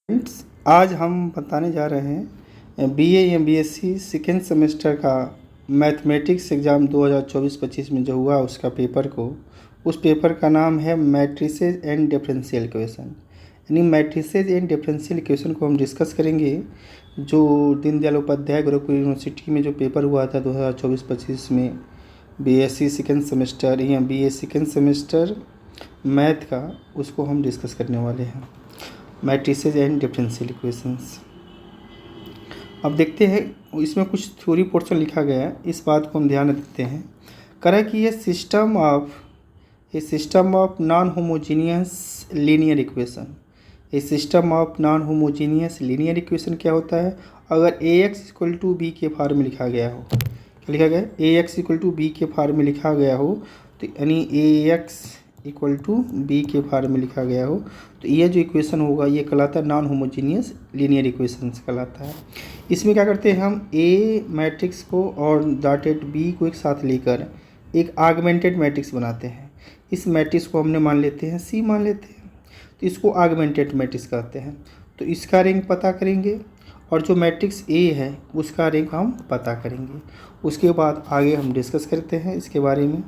Friends, आज हम बताने जा रहे हैं बीए या बीएससी सेकेंड सेमेस्टर का मैथमेटिक्स एग्ज़ाम 2024-25 में जो हुआ उसका पेपर को। उस पेपर का नाम है मैट्रिसेस एंड डिफरेंशियल इक्वेशन। यानी मैट्रिसेस एंड डिफरेंशियल इक्वेशन को हम डिस्कस करेंगे। जो दीनदयाल उपाध्याय गुरुकुल यूनिवर्सिटी में जो पेपर हुआ था 2024-25 में बीएससी सेकेंड सेमेस्टर या बीए सेकेंड सेमेस्टर मैथ का, उसको हम डिस्कस करने वाले हैं, मैट्रिसेस एंड डिफरेंशियल इक्वेशंस। अब देखते हैं, इसमें कुछ थ्योरी पोर्शन लिखा गया है, इस बात को हम ध्यान देते हैं। करें कि ये system of non homogeneous linear equation. ये system of non homogeneous linear equation क्या होता है? अगर A X equal to B के फार्म में लिखा गया हो, क्या लिखा गया है? A X equal to B के फार्म में लिखा गया हो, तो यानी A X equal to B के फार्म में लिखा गया हो, तो ये जो इक्वेशन होगा ये कहलाता है नॉन होमोजीनियस लीनियर इक्वेशंस कहलाता है। इसमें क्या करते हैं हम, ए मैट्रिक्स को और डॉटेड बी को एक साथ लेकर एक आगमेंटेड मैट्रिक्स बनाते हैं। इस मैट्रिक्स को हमने मान लेते हैं सी मान लेते हैं, तो इसको आगमेंटेड मैट्रिक्स कहते हैं। तो इसका रैंक पता करेंगे और जो मैट्रिक्स ए है उसका रैंक हम पता करेंगे। उसके बाद आगे हम डिस्कस करते हैं इसके बारे में।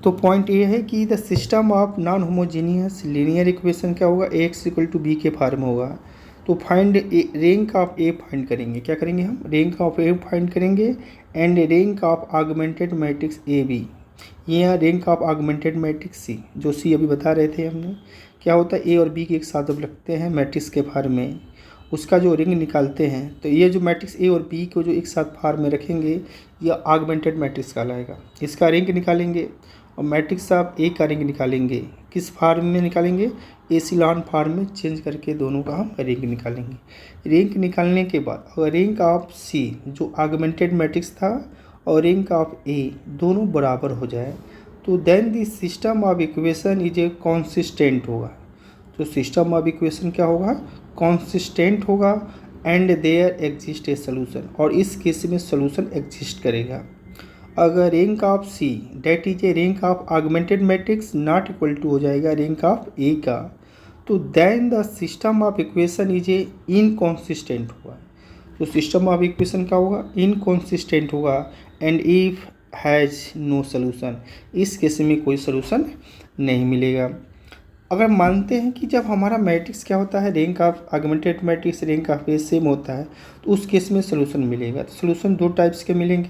तो पॉइंट ये है कि the system of non homogeneous linear equation क्या होगा, A X equal to B के फार्म होगा। तो find rank of A find करेंगे। क्या करेंगे हम? रैंक ऑफ ए फाइंड करेंगे and rank of augmented matrix A B, या rank of augmented matrix C. जो सी अभी बता रहे थे हमने, क्या होता है, ए और बी के एक साथ जब रखते हैं मैट्रिक्स के फार्म में, उसका जो रिंग निकालते हैं, तो ये जो मैट्रिक्स ए और बी को जो एक साथ फार्म में रखेंगे यह आगमेंटेड मैट्रिक्स कहलाएगा। इसका रिंग निकालेंगे और मैट्रिक्स ऑफ ए का रिंग निकालेंगे। किस फार्म में निकालेंगे? एसिलॉन फार्म में चेंज करके दोनों का हम रिंग निकालेंगे। रिंग निकालने के बाद अगर रिंग ऑफ सी जो आगमेंटेड मैट्रिक्स था और रिंग ऑफ ए दोनों बराबर हो जाए, तो then the system of equation is a consistent होगा। तो सिस्टम ऑफ इक्वेशन क्या होगा? कॉन्सिस्टेंट होगा and there exist a solution, और इस केस में सोल्यूशन एग्जिस्ट करेगा। अगर rank of C that is a rank of augmented matrix not equal to हो जाएगा रैंक ऑफ ए का, तो then the system of equation is a inconsistent होगा। तो सिस्टम ऑफ इक्वेशन क्या होगा? इनकॉन्सिस्टेंट होगा and if has no solution, इस केस में कोई सोल्यूशन नहीं मिलेगा। अगर मानते हैं कि जब हमारा मैट्रिक्स क्या होता है, rank of augmented matrix rank of A same होता है, तो उस केस में सोल्यूशन मिलेगा। तो सोल्यूशन दो टाइप्स के मिलेंगे।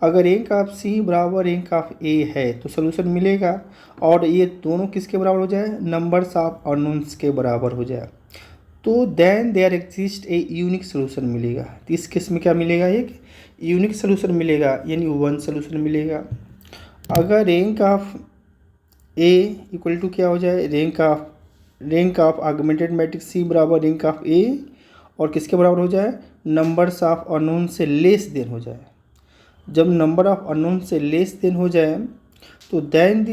अगर रैंक ऑफ सी बराबर रैंक ऑफ ए है तो सोल्यूशन मिलेगा, और ये दोनों किसके बराबर हो जाए? नंबर्स ऑफ अननोन्स के बराबर हो जाए, तो then there exist a unique solution मिलेगा। तो इस केस में क्या मिलेगा? एक यूनिक सोल्यूशन मिलेगा, यानी वन सोल्यूशन मिलेगा। अगर rank of A equal to क्या हो जाए? Rank of augmented matrix C बराबर रैंक ऑफ ए, और किसके बराबर हो जाए? नंबर्स ऑफ अननोन से लेस देन हो जाए। जब नंबर ऑफ अननोन से लेस देन हो जाए तो then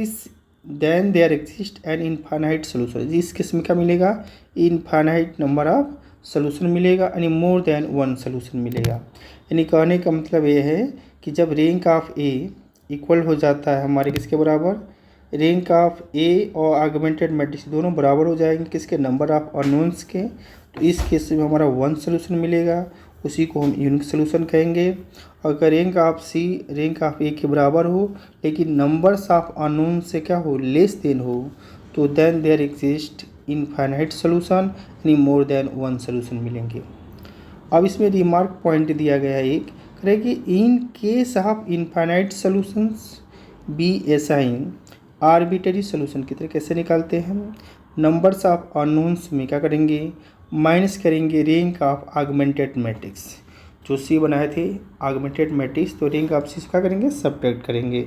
there exist an infinite solution. इस केस में क्या मिलेगा? इनफाइनाइट नंबर ऑफ सोल्यूशन मिलेगा, यानी मोर देन वन सोल्यूशन मिलेगा। यानी कहने का मतलब ये है कि जब रैंक ऑफ ए इक्वल हो जाता है हमारे किसके बराबर? रैंक ऑफ ए और आगमेंटेड मैट्रिक्स दोनों बराबर हो जाएंगे किसके? नंबर ऑफ अननोन्स के। तो इस केस में हमारा वन सोल्यूशन मिलेगा, उसी को हम यूनिक सोल्यूशन कहेंगे। अगर rank of C rank of A के बराबर हो लेकिन नंबर्स ऑफ अननोन से क्या हो? लेस देन हो, तो then there exist infinite solution, यानी मोर देन वन सोल्यूशन मिलेंगे। अब इसमें रिमार्क पॉइंट दिया गया है एक, करें कि इन case of infinite solutions be assign arbitrary solution की तरह कैसे निकालते हैं हम? नंबर्स ऑफ अननोन्स में क्या करेंगे? माइनस करेंगे रैंक ऑफ आगमेंटेड मैट्रिक्स। जो सी बनाए थे आगमेंटेड मैट्रिक्स, तो रैंक ऑफ सी क्या करेंगे? सब्ट्रैक्ट करेंगे।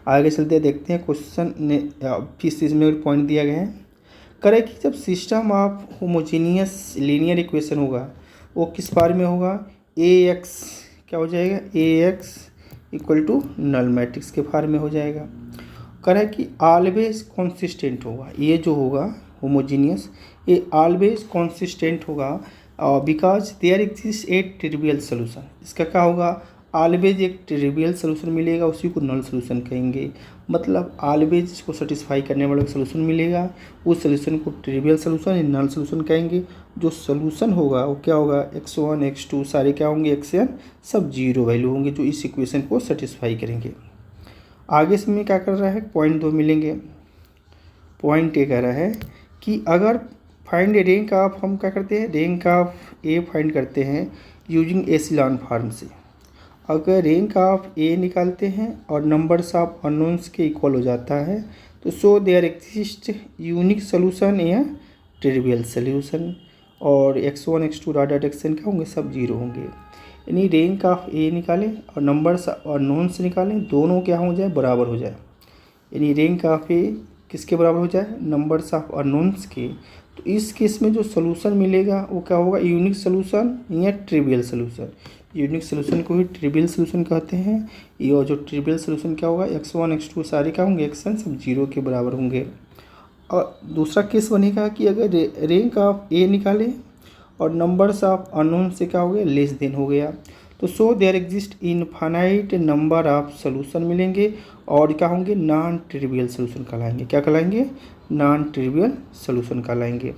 आगे चलते देखते हैं क्वेश्चन ने किस चीज़ में पॉइंट दिया गया है। करें कि जब system of homogeneous linear equation होगा वो किस फॉर्म में होगा? ए एक्स क्या हो जाएगा? A X equal to null matrix के फॉर्म में हो जाएगा। करें कि ऑलवेज कॉन्सिस्टेंट होगा, ये जो होगा होमोजीनियस ये ऑलवेज कॉन्सिस्टेंट होगा because there exist a trivial solution. इसका क्या होगा? ऑलवेज एक ट्रिवियल सोल्यूशन मिलेगा, उसी को नल सोल्यूशन कहेंगे। मतलब ऑलवेज को सेटिस्फाई करने वाला सोल्यूशन मिलेगा, उस सोल्यूशन को ट्रिवियल सोल्यूशन या नल सोल्यूशन कहेंगे। जो सोल्यूशन होगा वो क्या होगा, x1 x2 सारे क्या होंगे, xn सब जीरो वैल्यू होंगे जो इस इक्वेशन को सेटिस्फाई करेंगे। आगे इसमें क्या कर रहा है, पॉइंट 2 मिलेंगे। पॉइंट ए कह रहा है कि अगर फाइंड रैंक ऑफ, हम क्या करते हैं, रैंक ऑफ ए फाइंड करते हैं यूजिंग एसिलॉन फॉर्म से। अगर रैंक ऑफ ए निकालते हैं और नंबर्स ऑफ अननोन्स के इक्वल हो जाता है तो so there exist unique solution या ट्रिवियल सोल्यूशन, और x1 x2 dot dot xn क्या होंगे, सब जीरो होंगे। यानी रैंक ऑफ ए निकालें और नंबर्स और नोन्स निकालें, दोनों क्या हो जाए, बराबर हो जाए। यानी रैंक ऑफ ए किसके बराबर हो जाए, नंबर्स ऑफ अननोन्स के। तो इस केस में जो सोल्यूशन मिलेगा वो क्या होगा, यूनिक सोल्यूशन या ट्रिवियल सोल्यूशन। यूनिक सोल्यूशन को ही ट्रिवियल सोल्यूशन कहते हैं। ये जो ट्रिवियल सोल्यूशन क्या होगा, x1 x2 सारे क्या होंगे, xn सब जीरो के बराबर होंगे। और दूसरा केस बनेगा कि अगर रैंक ऑफ ए निकालें और नंबर्स ऑफ अननोन से क्या हो गया, लेस देन हो गया, तो so there exist infinite number of solution मिलेंगे और क्या होंगे, नॉन ट्रिवियल सोल्यूशन कहलाएंगे। क्या कहलाएंगे, नॉन ट्रिवियल सोल्यूशन कहलाएंगे।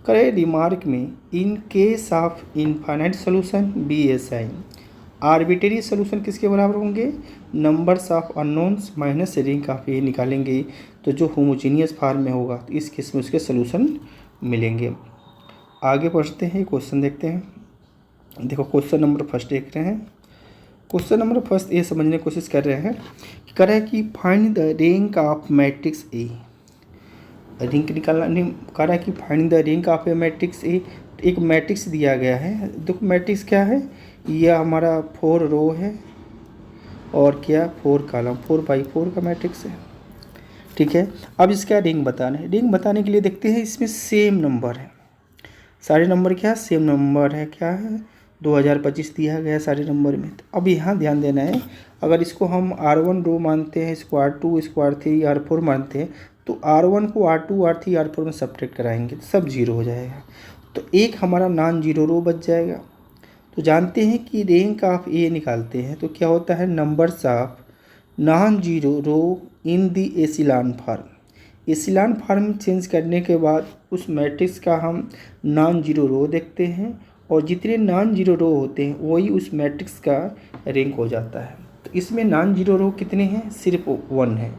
करे रिमार्क में in case of infinite solution B S I, arbitrary solution किसके बराबर होंगे, numbers of unknowns minus rank of A निकालेंगे तो जो होमोजीनियस फॉर्म में होगा तो इस केस में उसके सोल्यूशन मिलेंगे। आगे बढ़ते हैं, क्वेश्चन देखते हैं। देखो क्वेश्चन नंबर फर्स्ट देख रहे हैं। क्वेश्चन नंबर फर्स्ट ये समझने की कोशिश कर रहे हैं कि कर रहा है कि find the rank of matrix A. Rank निकालना नहीं, कह रहा है कि find the rank of a matrix ए। एक मैट्रिक्स दिया गया है, देखो मैट्रिक्स क्या है, यह हमारा 4 रो है और क्या 4 कॉलम, 4x4 का मैट्रिक्स है, ठीक है। अब इसका रैंक बताना है। रैंक बताने के लिए देखते हैं इसमें सेम नंबर है, सारे नंबर क्या सेम नंबर है, क्या है 2025 दिया गया है सारे नंबर में। तो अब यहाँ ध्यान देना है, अगर इसको हम R1 रो मानते हैं, इसको R2, इसको R3, R4 मानते हैं, तो R1 को R2, R3, R4 में सब्ट्रैक्ट कराएंगे तो सब जीरो हो जाएगा, तो एक हमारा नॉन जीरो रो बच जाएगा। तो जानते हैं कि रैंक ऑफ ए निकालते हैं तो क्या होता है, numbers of non zero row in the echelon form. Echelon form change करने के बाद उस मैट्रिक्स का हम नॉन जीरो रो देखते हैं और जितने नॉन जीरो रो होते हैं वही उस मैट्रिक्स का रैंक हो जाता है। तो इसमें नॉन जीरो रो कितने हैं, सिर्फ 1 है,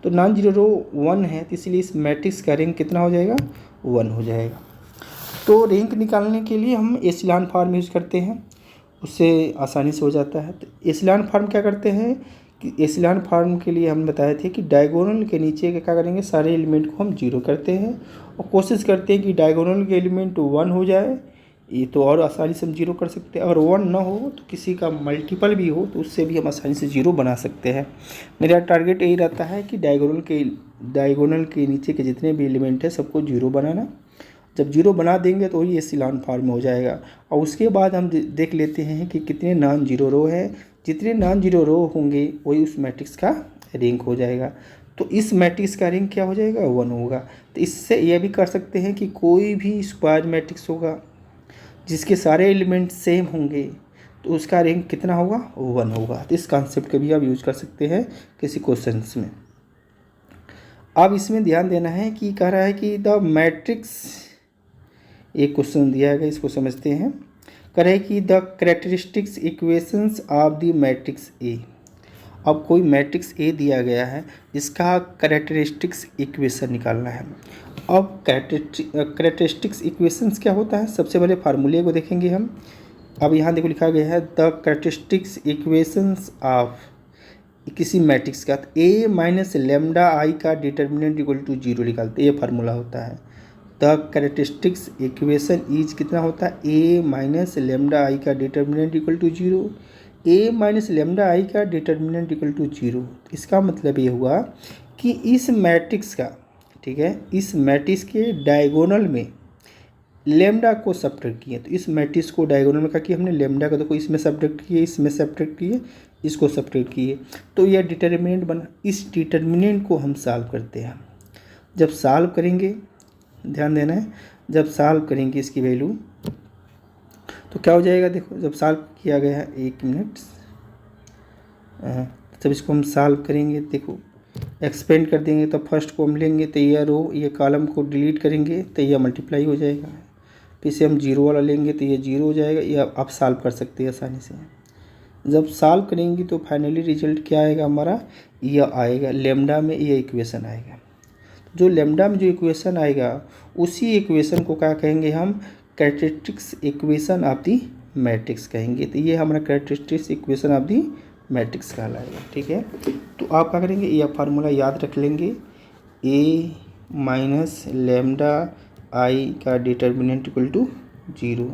तो नॉन जीरो रो 1 है तो इसलिए इस मैट्रिक्स का रैंक कितना हो जाएगा, 1 हो जाएगा। तो रैंक निकालने के लिए हम एसिलॉन फॉर्म यूज़ करते हैं, उससे आसानी से हो जाता है। तो एसिलॉन फॉर्म क्या करते हैं कि एसिलॉन फॉर्म के लिए हम बताए थे कि डायगोनल के नीचे क्या करेंगे, सारे एलिमेंट को हम जीरो करते हैं और कोशिश करते हैं कि डायगोनल के एलिमेंट 1 हो जाए, ये तो और आसानी से हम जीरो कर सकते हैं। अगर 1 ना हो तो किसी का मल्टीपल भी हो तो उससे भी हम आसानी से जीरो बना सकते हैं। मेरा टारगेट यही रहता है कि डायगोनल के नीचे के जितने भी एलिमेंट है सबको जीरो बनाना। जब जीरो बना देंगे तो वही एसिलॉन फॉर्म में हो जाएगा। और उसके बाद हम देख लेते हैं कि कितने नॉन जीरो रो है, जितने नॉन जीरो रो होंगे वही उस मैट्रिक्स का रैंक हो जाएगा। तो इस मैट्रिक्स का रैंक क्या हो जाएगा, 1 होगा। तो इससे यह भी कर सकते हैं कि कोई भी स्क्वायर मैट्रिक्स होगा जिसके सारे एलिमेंट सेम होंगे तो उसका रैंक कितना होगा, 1 होगा। तो इस कॉन्सेप्ट का भी आप यूज कर सकते हैं किसी क्वेश्चंस में। अब इसमें ध्यान देना है कि कह रहा है कि द मैट्रिक्स, एक क्वेश्चन दिया गया इसको समझते हैं। कह रहा है कि the characteristics equations of the matrix ए। अब कोई मैट्रिक्स ए दिया गया है जिसका कैरेक्टरिस्टिक्स इक्वेशन निकालना है। अब कैरेक्टरिस्टिक्स इक्वेशंस क्या होता है, सबसे पहले फार्मूले को देखेंगे हम। अब यहाँ देखो लिखा गया है द कैरेक्टरिस्टिक्स इक्वेशंस ऑफ किसी मैट्रिक्स का, ए माइनस लेमडा आई का डिटर्मिनेंट इक्वल टू 0 निकालते, ये फार्मूला होता है। द कैरेक्टरिस्टिक्स इक्वेशन इज कितना होता है, ए माइनस लेमडा आई का determinant equal to 0, A minus lambda I का डिटर्मिनेंट इक्वल टू 0। इसका मतलब ये हुआ कि इस मैट्रिक्स का, ठीक है, इस मैट्रिक्स के डायगोनल में लेमडा को सब्ट्रैक्ट किए। तो इस मैट्रिक्स को डायगोनल में क्या किया हमने, लेमडा को देखो इसमें सब्ट्रैक्ट किए, इसमें सब्ट्रैक्ट किए, इसको सब्ट्रैक्ट किए, तो यह डिटर्मिनेंट बना। इस डिटर्मिनेंट को हम सॉल्व करते हैं। जब सॉल्व करेंगे, ध्यान देना है, जब सॉल्व करेंगे इसकी वैल्यू तो क्या हो जाएगा, देखो जब सॉल्व किया गया है, 1 मिनट, जब इसको हम सॉल्व करेंगे, देखो एक्सपेंड कर देंगे तो फर्स्ट को हम लेंगे तो ये रो ये कॉलम को डिलीट करेंगे तो यह मल्टीप्लाई हो जाएगा। फिर से हम जीरो वाला लेंगे तो ये जीरो हो जाएगा। ये आप सॉल्व कर सकते हैं आसानी से। जब सॉल्व करेंगे तो फाइनली रिजल्ट क्या आएगा हमारा, यह आएगा लेमडा में ये इक्वेशन आएगा। जो लेमडा में जो इक्वेशन आएगा उसी इक्वेशन को क्या कहेंगे हम, characteristics equation of the matrix कहेंगे। तो ये हमारा characteristics equation of the matrix कहलाएगा। ठीक है, तो आप क्या करेंगे, यह फार्मूला याद रख लेंगे, ए माइनस लेमडा आई का डिटर्मिनेंट इक्वल टू 0।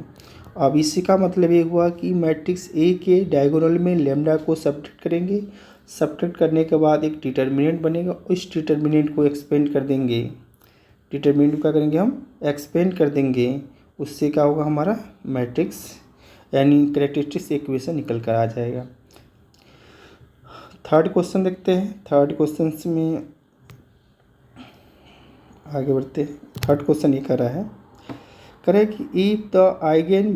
अब इसी का मतलब ये हुआ कि मैट्रिक्स ए के डायगोनल में लेमडा को सब्ट्रैक्ट करेंगे। सब्ट्रैक्ट करने के बाद एक डिटर्मिनेंट बनेगा, उस डिटर्मिनेंट को एक्सपेंड कर देंगे। डिटर्मिनेंट को क्या करेंगे हम, एक्सपेंड कर देंगे। उससे क्या होगा, हमारा मैट्रिक्स यानी कैरेक्टरिस्टिक्स इक्वेशन निकल कर आ जाएगा। थर्ड क्वेश्चन देखते हैं। थर्ड क्वेश्चन में आगे बढ़ते हैं। थर्ड क्वेश्चन ये कर रहा है, करे कि if the eigen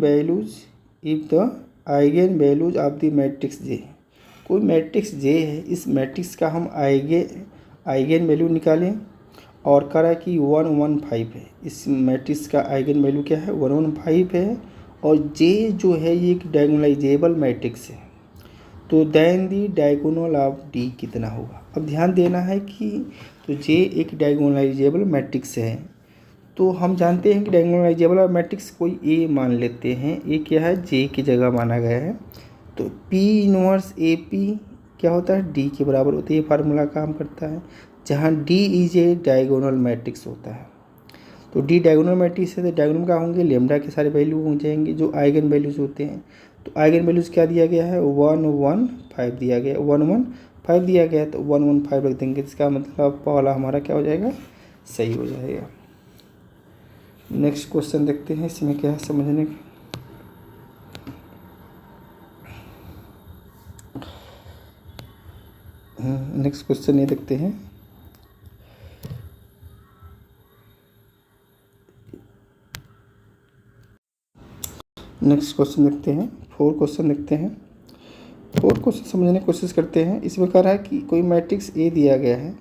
values of the matrix J, कोई मैट्रिक्स जे है, इस मैट्रिक्स का हम आइगन वैल्यू निकालें और करा कि 115 है। इस मैट्रिक्स का आइगन वैल्यू क्या है, 115 है और जे जो है ये एक डायगोनलाइजेबल मैट्रिक्स है। तो then the diagonal of D कितना होगा। अब ध्यान देना है कि तो जे एक डायगोनलाइजेबल मैट्रिक्स है, तो हम जानते हैं कि डायगोनलाइजेबल मैट्रिक्स कोई ए मान लेते हैं। ए क्या है, जे की जगह माना गया है। तो पी इनवर्स ए पी क्या होता है, डी के बराबर होता है। ये फार्मूला काम करता है जहाँ D is a diagonal matrix होता है। तो डी डायगोनल मैट्रिक्स है तो डायगोनल क्या होंगे, लेमडा के सारे वैल्यू हो जाएंगे जो आइगन वैल्यूज होते हैं। तो आइगन वैल्यूज क्या दिया गया है, 115 दिया गया, 115 दिया गया। तो 115 रख देंगे, इसका मतलब पहला हमारा क्या हो जाएगा, सही हो जाएगा। नेक्स्ट क्वेश्चन देखते हैं, इसमें क्या है समझने का। नेक्स्ट क्वेश्चन ये देखते हैं। नेक्स्ट क्वेश्चन देखते हैं, 4 क्वेश्चन देखते हैं। 4 क्वेश्चन समझने की कोशिश करते हैं। इसमें कह रहा है कि कोई मैट्रिक्स ए दिया गया है,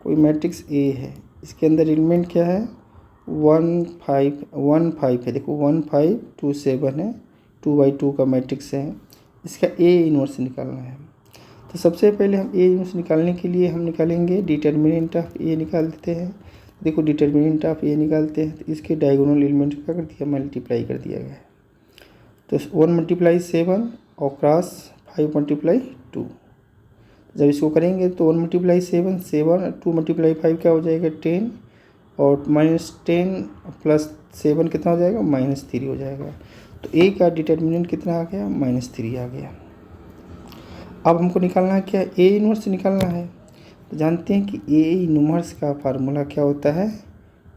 कोई मैट्रिक्स ए है, इसके अंदर एलिमेंट क्या है, 1 5 है। देखो 1 5 2 7 है, 2x2 का मैट्रिक्स है। इसका ए इनवर्स निकालना है। तो सबसे पहले हम ए इनवर्स निकालने के लिए हम निकालेंगे डिटर्मिनेंट ऑफ ए निकाल देते हैं। देखो डिटर्मिनेंट ऑफ ए निकालते हैं तो इसके डायगोनल एलिमेंट को क्या कर दिया, मल्टीप्लाई कर दिया गया है। तो 1 × 7 और क्रॉस 5 × 2। जब इसको करेंगे तो 1 × 7 7, 2 × 5 क्या हो जाएगा 10 और -10 + 7 कितना हो जाएगा, -3 हो जाएगा। तो ए का डिटर्मिनेंट कितना आ गया, -3 आ गया। अब हमको निकालना है क्या, ए इनवर्स निकालना है। तो जानते हैं कि ए इनवर्स का फार्मूला क्या होता है,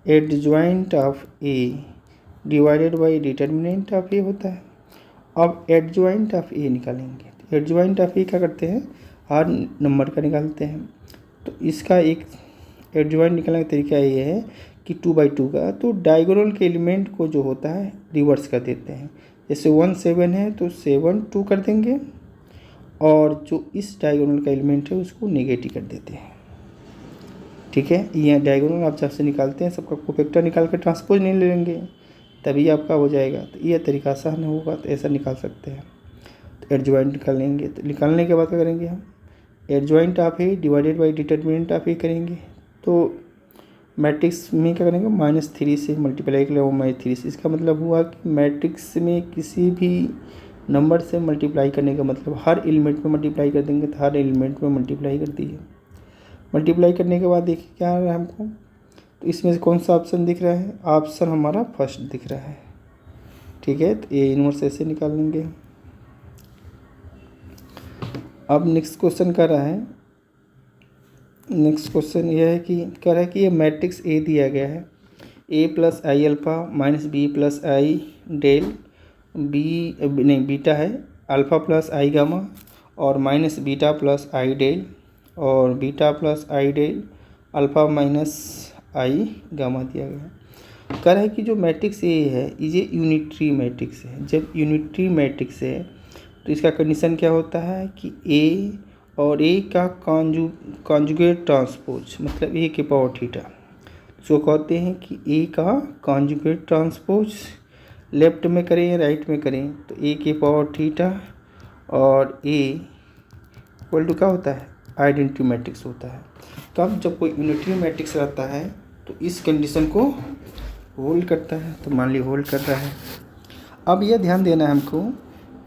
adjoint of A divided by determinant of A होता है। अब एडजॉइंट ऑफ ए निकालेंगे। एडजॉइंट ऑफ ए क्या करते हैं, हर नंबर का निकालते हैं। तो इसका एक एडजॉइंट निकालने का तरीका ये है कि 2/2 का, तो डायगोनल के एलिमेंट को जो होता है रिवर्स कर देते हैं। जैसे 1 7 है तो 7 2 कर देंगे और जो इस डायगोनल का एलिमेंट है उसको नेगेटिव कर देते हैं। ठीक है, ये डायगोनल आप जब से निकालते हैं सबका कोफैक्टर निकाल कर ट्रांसपोज नहीं ले लेंगे तभी आपका हो जाएगा। तो यह तरीका आसान होगा, तो ऐसा निकाल सकते हैं। तो एडजॉइंट निकाल लेंगे। तो निकालने के बाद क्या करेंगे हम, adjoint of A divided by determinant of A करेंगे। तो मैट्रिक्स में क्या करेंगे, -3 से मल्टीप्लाई कर लेंगे, -3 से। इसका मतलब हुआ कि मैट्रिक्स में किसी भी नंबर से मल्टीप्लाई करने का मतलब हर एलिमेंट में मल्टीप्लाई कर देंगे। तो हर एलिमेंट में मल्टीप्लाई कर दिए। मल्टीप्लाई करने के बाद देखिए क्या आ रहा है हमको, तो इसमें से कौन सा ऑप्शन दिख रहा है, ऑप्शन हमारा फर्स्ट दिख रहा है। ठीक है, तो ए इनवर्स ऐसे निकाल लेंगे। अब नेक्स्ट क्वेश्चन कर रहा है, नेक्स्ट क्वेश्चन यह है कि कह रहा है कि ये मैट्रिक्स ए दिया गया है, a + i alpha -b + i del B नहीं बीटा है, अल्फ़ा + i गामा और -बीटा + i डेल और beta + i del alpha -i gamma दिया गया है। कह रहा है कि जो मैट्रिक्स ए है ये यूनिटरी मैट्रिक्स है। जब यूनिटरी मैट्रिक्स है तो इसका कंडीशन क्या होता है कि ए और ए का कॉन्जुगेट ट्रांसपोज मतलब ए के पावर थीटा, इसको कहते हैं कि ए का कॉन्जुगेट ट्रांसपोज। लेफ्ट में करें या राइट में करें तो ए के पावर थीटा और ए इक्वल टू क्या होता है, आइडेंटिटी मैट्रिक्स होता है। तो अब जब कोई यूनिटरी मैट्रिक्स रहता है तो इस कंडीशन को होल्ड करता है, तो मान लीजिए होल्ड कर रहा है। अब यह ध्यान देना है हमको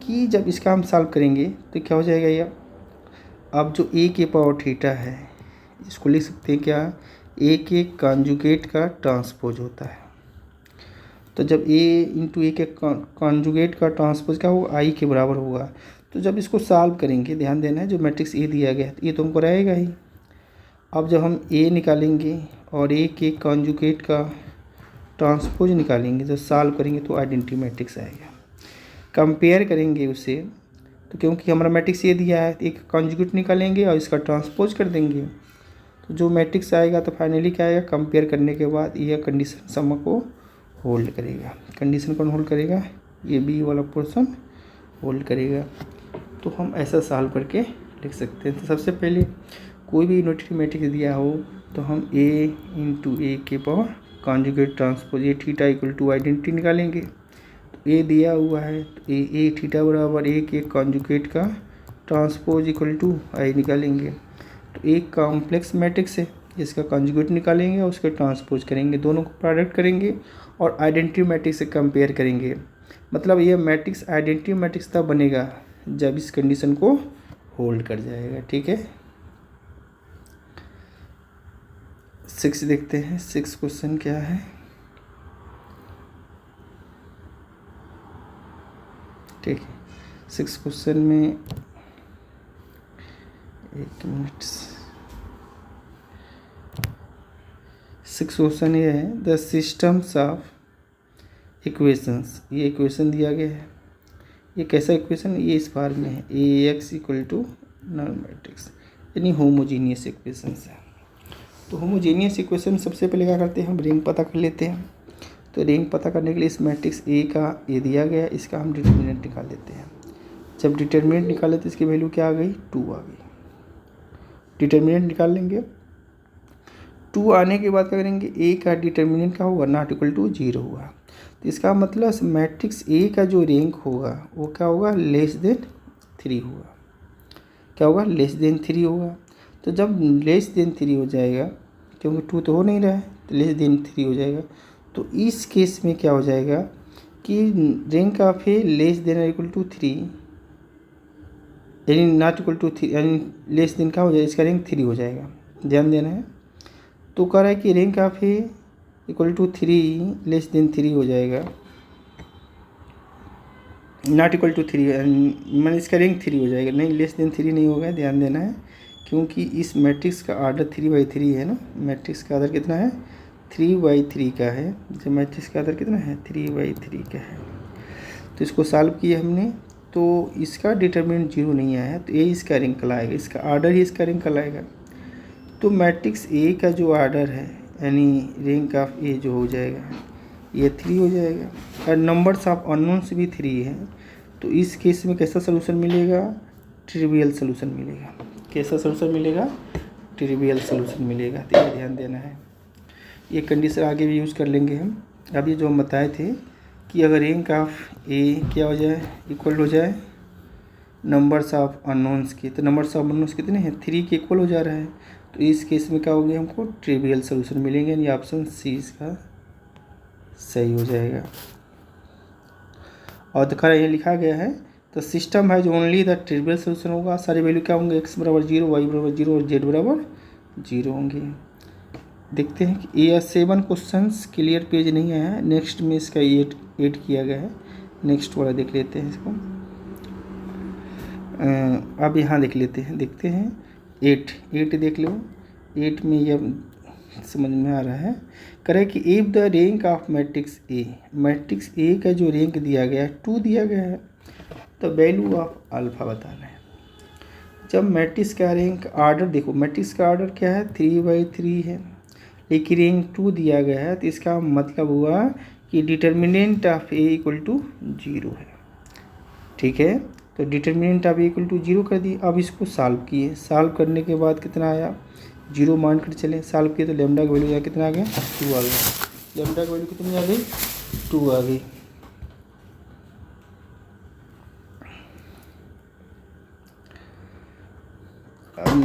कि जब इसका हम सॉल्व करेंगे तो क्या हो जाएगा यह, अब जो ए के पावर थीटा है इसको लिख सकते हैं क्या, ए के कॉन्जुगेट का ट्रांसपोज होता है। तो जब ए इंटू ए के कॉन्जुगेट का ट्रांसपोज क्या होगा, आई के बराबर होगा। तो जब इसको सॉल्व करेंगे, ध्यान देना है जो मैट्रिक्स ए दिया गया है ये तो हमको रहेगा ही। अब जब हम ए निकालेंगे और ए के कॉन्जुगेट का ट्रांसपोज निकालेंगे, जब सॉल्व करेंगे तो आइडेंटिटी मैट्रिक्स आएगा। कंपेयर करेंगे उसे, तो क्योंकि हमारा मैट्रिक्स ये दिया है एक कॉन्जुगेट निकालेंगे और इसका ट्रांसपोज कर देंगे, तो जो मैट्रिक्स आएगा तो फाइनली क्या आएगा, कंपेयर करने के बाद यह कंडीशन सम को होल्ड करेगा। कंडीशन कौन होल्ड करेगा, ये बी वाला पोर्शन होल्ड करेगा। तो हम ऐसा सॉल्व करके लिख सकते हैं। तो सबसे पहले कोई भी यूनिटरी मैट्रिक्स दिया हो तो हम ए इंटू ए के power conjugate transpose A theta equal to identity निकालेंगे। तो ए दिया हुआ है तो ए थीटा बराबर ए के कॉन्जुगेट का ट्रांसपोज इक्वल टू आई निकालेंगे। तो एक कॉम्प्लेक्स मैट्रिक्स है, इसका कॉन्जुगेट निकालेंगे और उसके ट्रांसपोज करेंगे, दोनों को प्रोडक्ट करेंगे और आइडेंटिटी मैट्रिक्स से कंपेयर करेंगे। मतलब ये मैट्रिक्स आइडेंटिटी मैट्रिक्स तब बनेगा जब इस कंडीशन को होल्ड कर जाएगा। ठीक है, 6 देखते हैं। 6 क्वेश्चन क्या है, ठीक है। 6 क्वेश्चन में 1 मिनट। 6 क्वेश्चन ये है, द सिस्टम्स ऑफ इक्वेशंस। ये इक्वेशन दिया गया है, ये कैसा इक्वेशन, ये इस बार में है A X equal to null matrix, यानी होमोजीनियस इक्वेशंस है। तो होमोजीनियस इक्वेशन सबसे पहले क्या करते हैं, हम रेंज पता कर लेते हैं। तो रेंज पता करने के लिए इस मैट्रिक्स ए का ए दिया गया है, इसका हम डिटर्मिनेंट निकाल लेते हैं। जब डिटर्मिनेंट निकाले तो इसकी वैल्यू क्या आ गई, 2 आ गई। डिटर्मिनेंट निकाल लेंगे, 2 आने के बाद क्या करेंगे, ए का डिटर्मिनेंट क्या होगा, नॉट इक्वल टू 0 हुआ। तो इसका मतलब मैट्रिक्स ए का जो रैंक होगा वो क्या होगा, लेस देन 3 होगा। क्या होगा, लेस देन 3 होगा। तो जब लेस देन 3 हो जाएगा, क्योंकि 2 तो हो नहीं रहा है, तो लेस देन 3 हो जाएगा। तो इस केस में क्या हो जाएगा कि rank of A less than equal to 3, यानी नॉट इक्वल टू 3, यानी लेस देन क्या हो जाएगा, इसका रैंक 3 हो जाएगा। ध्यान देना है। तो कह रहा है कि rank of A equal to 3 less than 3 हो जाएगा, नॉट इक्वल टू 3 मैंने इसका रैंक 3 हो जाएगा, नहीं लेस देन 3 नहीं होगा। ध्यान देना है, क्योंकि इस मैट्रिक्स का आर्डर 3/3 है ना, मैट्रिक्स का आर्डर कितना है, 3/3 का है। जो मैट्रिक्स का आर्डर कितना है, 3/3 का है। तो इसको सॉल्व किया हमने, तो इसका डिटरमिनेंट 0 नहीं आया, तो ए इसका रैंक कहलाएगा, इसका आर्डर ही इसका रैंक कहलाएगा। तो मैट्रिक्स ए का जो आर्डर है यानी रैंक ऑफ ए जो हो जाएगा ये 3 हो जाएगा, और नंबर्स ऑफ अननोन्स भी 3 है। तो इस केस में कैसा सोल्यूशन मिलेगा, ट्रिवियल सोल्यूशन मिलेगा। कैसा सोल्यूशन मिलेगा, ट्रिवियल सोल्यूशन मिलेगा। तो ये ध्यान देना है, ये कंडीशन आगे भी यूज़ कर लेंगे हम। अब ये जो हम बताए थे कि अगर रैंक ऑफ ए क्या हो जाए, इक्वल हो जाए नंबर्स ऑफ अननोन्स के, तो नंबर्स ऑफ अननोन्स कितने हैं, 3 के इक्वल हो जा रहा है। तो इस केस में क्या होगा, हमको ट्रिवियल सोल्यूशन मिलेंगे, यानी ऑप्शन सी इसका सही हो जाएगा। और देखा ये लिखा गया है, तो सिस्टम है जो ओनली द ट्रिवियल सोल्यूशन होगा। सारे वैल्यू क्या होंगे, x बराबर 0, y बराबर 0 और z बराबर 0 होंगे। देखते हैं कि ये 7 क्वेश्चंस क्लियर पेज नहीं आया है, नेक्स्ट में इसका 8 किया गया है। नेक्स्ट वाला देख लेते हैं इसको। अब यहाँ देख लेते हैं, देखते हैं 8 देख लो। 8 में यह समझ में आ रहा है, करें कि if the rank of matrix A, matrix ए का जो रैंक दिया गया है 2 दिया गया है, तो वैल्यू ऑफ अल्फ़ा बताना है। जब मैट्रिक्स का रैंक आर्डर देखो, मैट्रिक्स का आर्डर क्या है, 3/3 है, लेकिन रैंक 2 दिया गया है, तो इसका मतलब हुआ कि determinant of A equal to 0 है। ठीक है, तो डिटर्मिनेंट आप इक्वल टू 0 कर दिए। अब इसको सॉल्व किए, सॉल्व करने के बाद कितना आया, 0 मान कर चले, सॉल्व किए तो लेमडा का वैल्यू कितना आ गया, 2 आ गया। लेमडा का वैल्यू कितनी आ गई, 2 आ गई। अब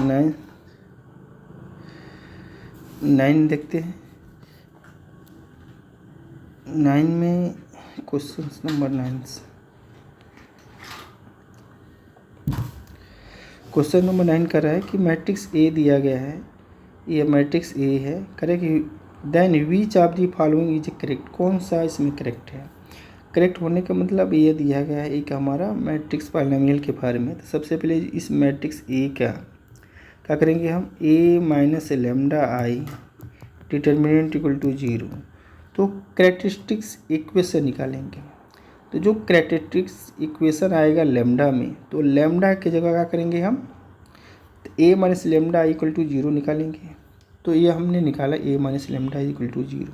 9 देखते हैं। 9 में क्वेश्चन नंबर 9 क्वेश्चन नंबर 9 कर रहा है कि मैट्रिक्स ए दिया गया है, ये मैट्रिक्स ए है, करे कि then which of the following is correct, कौन सा इसमें करेक्ट है। करेक्ट होने का मतलब ये दिया गया है एक हमारा मैट्रिक्स पॉलिनोमियल के फॉर्म में। तो सबसे पहले इस मैट्रिक्स ए का क्या करेंगे हम, A minus lambda I determinant equal to 0, तो कैरेक्टरिस्टिक्स इक्वेशन निकालेंगे। तो जो कैरेक्टरिस्टिक्स इक्वेशन आएगा लेमडा में, तो लेमडा की जगह क्या करेंगे हम, तो ए माइनस लेमडा इक्वल टू 0 निकालेंगे। तो ये हमने निकाला ए माइनस लेमडा इक्वल टू 0।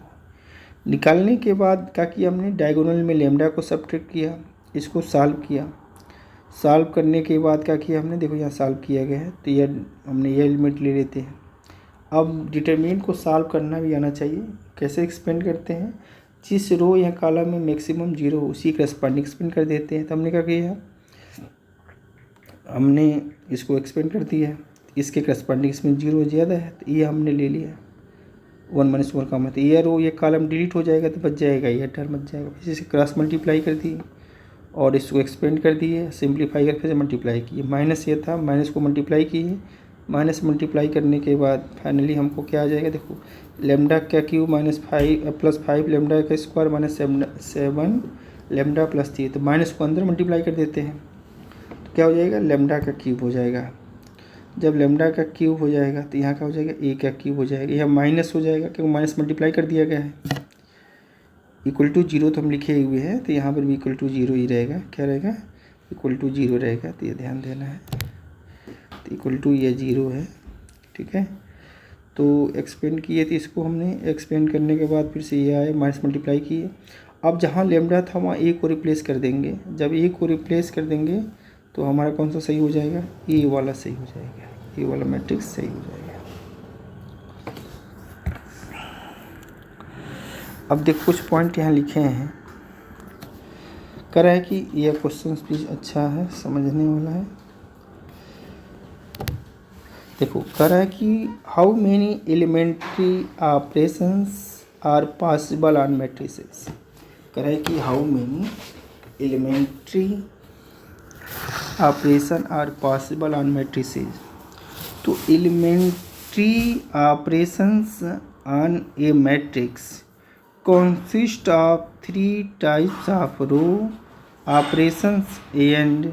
निकालने के बाद क्या किया हमने, डायगोनल में लेमडा को सब्ट्रैक्ट किया, इसको सॉल्व किया। सॉल्व करने के बाद क्या किया हमने, देखो यहाँ सॉल्व किया गया है, तो ये हमने ये एलिमेंट ले लेते हैं। अब डिटरमिनेंट को सॉल्व करना भी आना चाहिए। कैसे एक्सपेंड करते हैं, जिस रो या कॉलम में मैक्सिमम 0 उसी करस्पॉन्डिंग एक्सपेंड कर देते हैं। तो हमने क्या किया, हमने इसको एक्सपेंड कर दिया है, इसके करस्पॉन्डिंग इसमें 0 ज़्यादा है, तो ये हमने ले लिया, 1 - 1 कम है, तो ये रो ये कॉलम डिलीट हो जाएगा, तो बच जाएगा ये टर्म बच जाएगा। फिर इसे क्रॉस मल्टीप्लाई कर दिए और इसको एक्सपेंड कर दिए, सिंप्लीफाई कर फिर मल्टीप्लाई किए। माइनस ये था, माइनस को मल्टीप्लाई किए, माइनस मल्टीप्लाई करने के बाद फाइनली हमको क्या आ जाएगा, देखो लेमडा का क्यूब +5 लेमडा का स्क्वायर माइनस 7 लेमडा + 3, तो माइनस को अंदर मल्टीप्लाई कर देते हैं, तो क्या हो जाएगा, लेमडा का क्यूब हो जाएगा। जब लेमडा का क्यूब हो जाएगा तो यहाँ क्या हो जाएगा, ए का क्यूब हो जाएगा, यह माइनस हो जाएगा क्योंकि माइनस मल्टीप्लाई कर दिया गया है। इक्वल टू 0 तो हम लिखे हुए हैं, तो यहाँ पर भी इक्वल टू 0 ही रहेगा। क्या रहेगा, इक्वल टू 0 रहेगा, तो ये ध्यान देना है। तो इक्वल टू ये 0 है, ठीक है। तो एक्सपेंड किए थे, इसको हमने एक्सपेंड करने के बाद फिर से ये आए, माइनस मल्टीप्लाई किए। अब जहाँ लेमडा था वहाँ ए को रिप्लेस कर देंगे। जब ए को रिप्लेस कर देंगे तो हमारा कौन सा सही हो जाएगा, ए वाला सही हो जाएगा, ए वाला मैट्रिक्स सही हो जाएगा। अब देख कुछ पॉइंट यहाँ लिखे हैं, कह रहा है कि यह क्वेश्चन भी अच्छा है, समझने वाला है। देखो कह रहा है कि how many elementary operations are possible on matrices. कह रहा है कि how many elementary operation are possible on matrices. तो elementary operations on a matrix consist of 3 types of row operations and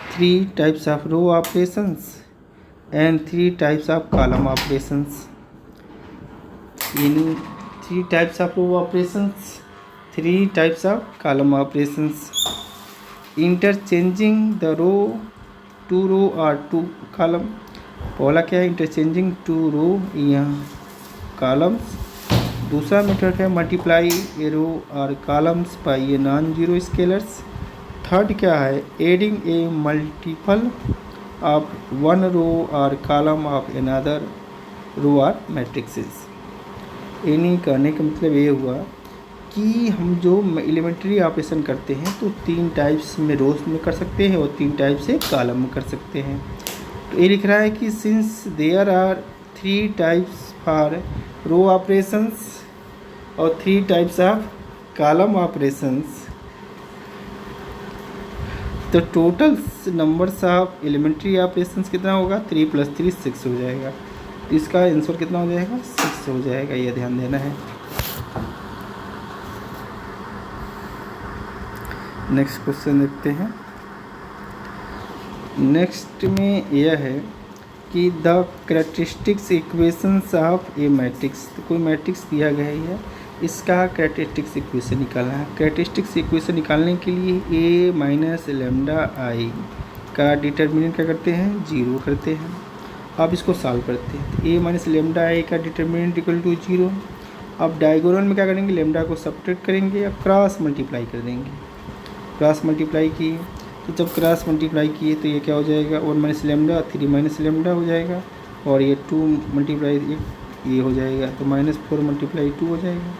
3 types of row operations and 3 types of column operations. In 3 types of row operations, 3 types of column operations. Interchanging the row, 2 row or 2 column. पहला क्या है, interchanging 2 रो या columns. दूसरा method है multiply a row or columns by a non zero scalars. Third क्या है, adding a multiple of 1 row or column of another row और matrixes. यानी कहने का मतलब ये हुआ कि हम जो एलिमेंट्री ऑपरेशन करते हैं तो 3 टाइप्स में रोज में कर सकते हैं और 3 टाइप से कॉलम में कर सकते हैं। तो ये लिख रहा है कि since there are 3 types for row operations और 3 टाइप्स ऑफ कॉलम ऑपरेशंस, तो total numbers of elementary operations कितना होगा, 3 + 3 6 हो जाएगा। तो इसका आंसर कितना हो जाएगा, 6 हो जाएगा, ये ध्यान देना है। नेक्स्ट क्वेश्चन देखते हैं। नेक्स्ट में यह है कि the characteristics equations of a matrix. तो कोई मैट्रिक्स दिया गया है, इसका कैरेक्टरिस्टिक्स इक्वेशन निकालना है। कैरेक्टरिस्टिक्स इक्वेशन निकालने के लिए ए माइनस लेमडा आई का डिटर्मिनेंट क्या करते हैं, 0 करते हैं। अब इसको सॉल्व करते हैं। तो ए माइनस लेमडा आई का डिटर्मिनेंट इक्वल टू 0। अब डायगोनल में क्या करेंगे, लेमडा को सब्ट्रैक्ट करेंगे या क्रॉस मल्टीप्लाई कर देंगे। क्रॉस मल्टीप्लाई की तो जब क्रॉस मल्टीप्लाई किए तो ये क्या हो जाएगा, 1 माइनस लेमडा 3 माइनस लेमडा हो जाएगा, और ये 2 मल्टीप्लाई ये हो जाएगा, तो -4 मल्टीप्लाई 2 हो जाएगा।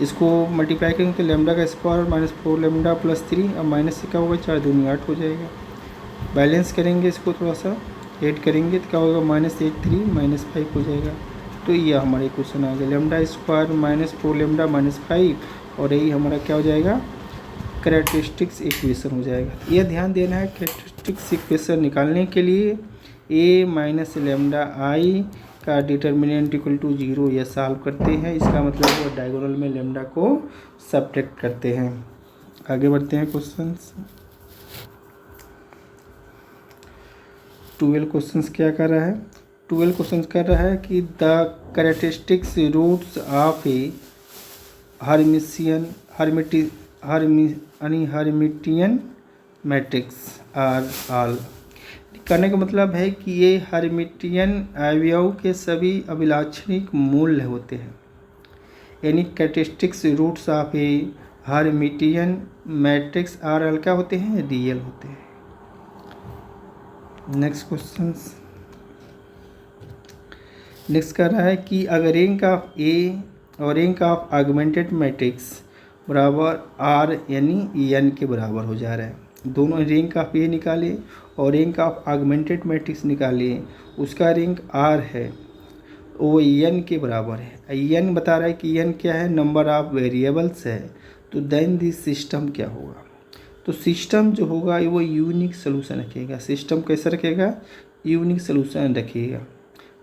इसको मल्टीप्लाई करेंगे तो लेमडा का स्क्वायर -4 लेमडा प्लस 3, अब माइनस से क्या होगा, 4 दूनी 8 हो जाएगा। बैलेंस करेंगे इसको, थोड़ा सा ऐड करेंगे तो क्या होगा, -8 3 -5 हो जाएगा। तो ये हमारे क्वेश्चन आ गया, लेमडा स्क्वायर -4 लेमडा -5, और यही हमारा क्या हो जाएगा, कैरेक्टरिस्टिक्स इक्वेशन हो जाएगा। ये ध्यान देना है, कैरेक्टरिस्टिक्स इक्वेशन निकालने के लिए a माइनस लेमडा आई का डिटर्मिनेंट इक्वल टू 0 यह सॉल्व करते हैं। इसका मतलब वो डायगोनल में लेमडा को सब्ट्रैक्ट करते हैं। आगे बढ़ते हैं क्वेश्चंस। 12 क्वेश्चंस क्या कर रहा है, 12 क्वेश्चंस कर रहा है कि the characteristics roots of a Hermitian matrix are all. करने का मतलब है कि ये हर्मिटियन अवयव के सभी अभिलाक्षणिक मूल्य होते हैं, यानी characteristics roots of a Hermitian matrix are all क्या होते हैं, रियल होते हैं। नेक्स्ट क्वेश्चन, नेक्स्ट कर रहा है कि अगर रैंक ऑफ ए और रैंक ऑफ ऑगमेंटेड मैट्रिक्स बराबर आर यानी एन के बराबर हो जा रहा है, दोनों रैंक ऑफ ए निकाले और रैंक ऑफ ऑगमेंटेड मैट्रिक्स निकाले, उसका रैंक आर है, वो एन के बराबर है। एन बता रहा है कि एन क्या है, नंबर ऑफ वेरिएबल्स है, तो देन दिस सिस्टम क्या होगा, तो सिस्टम जो होगा वो यूनिक सोल्यूशन रखेगा। सिस्टम कैसा रखेगा, यूनिक सोल्यूशन रखेगा।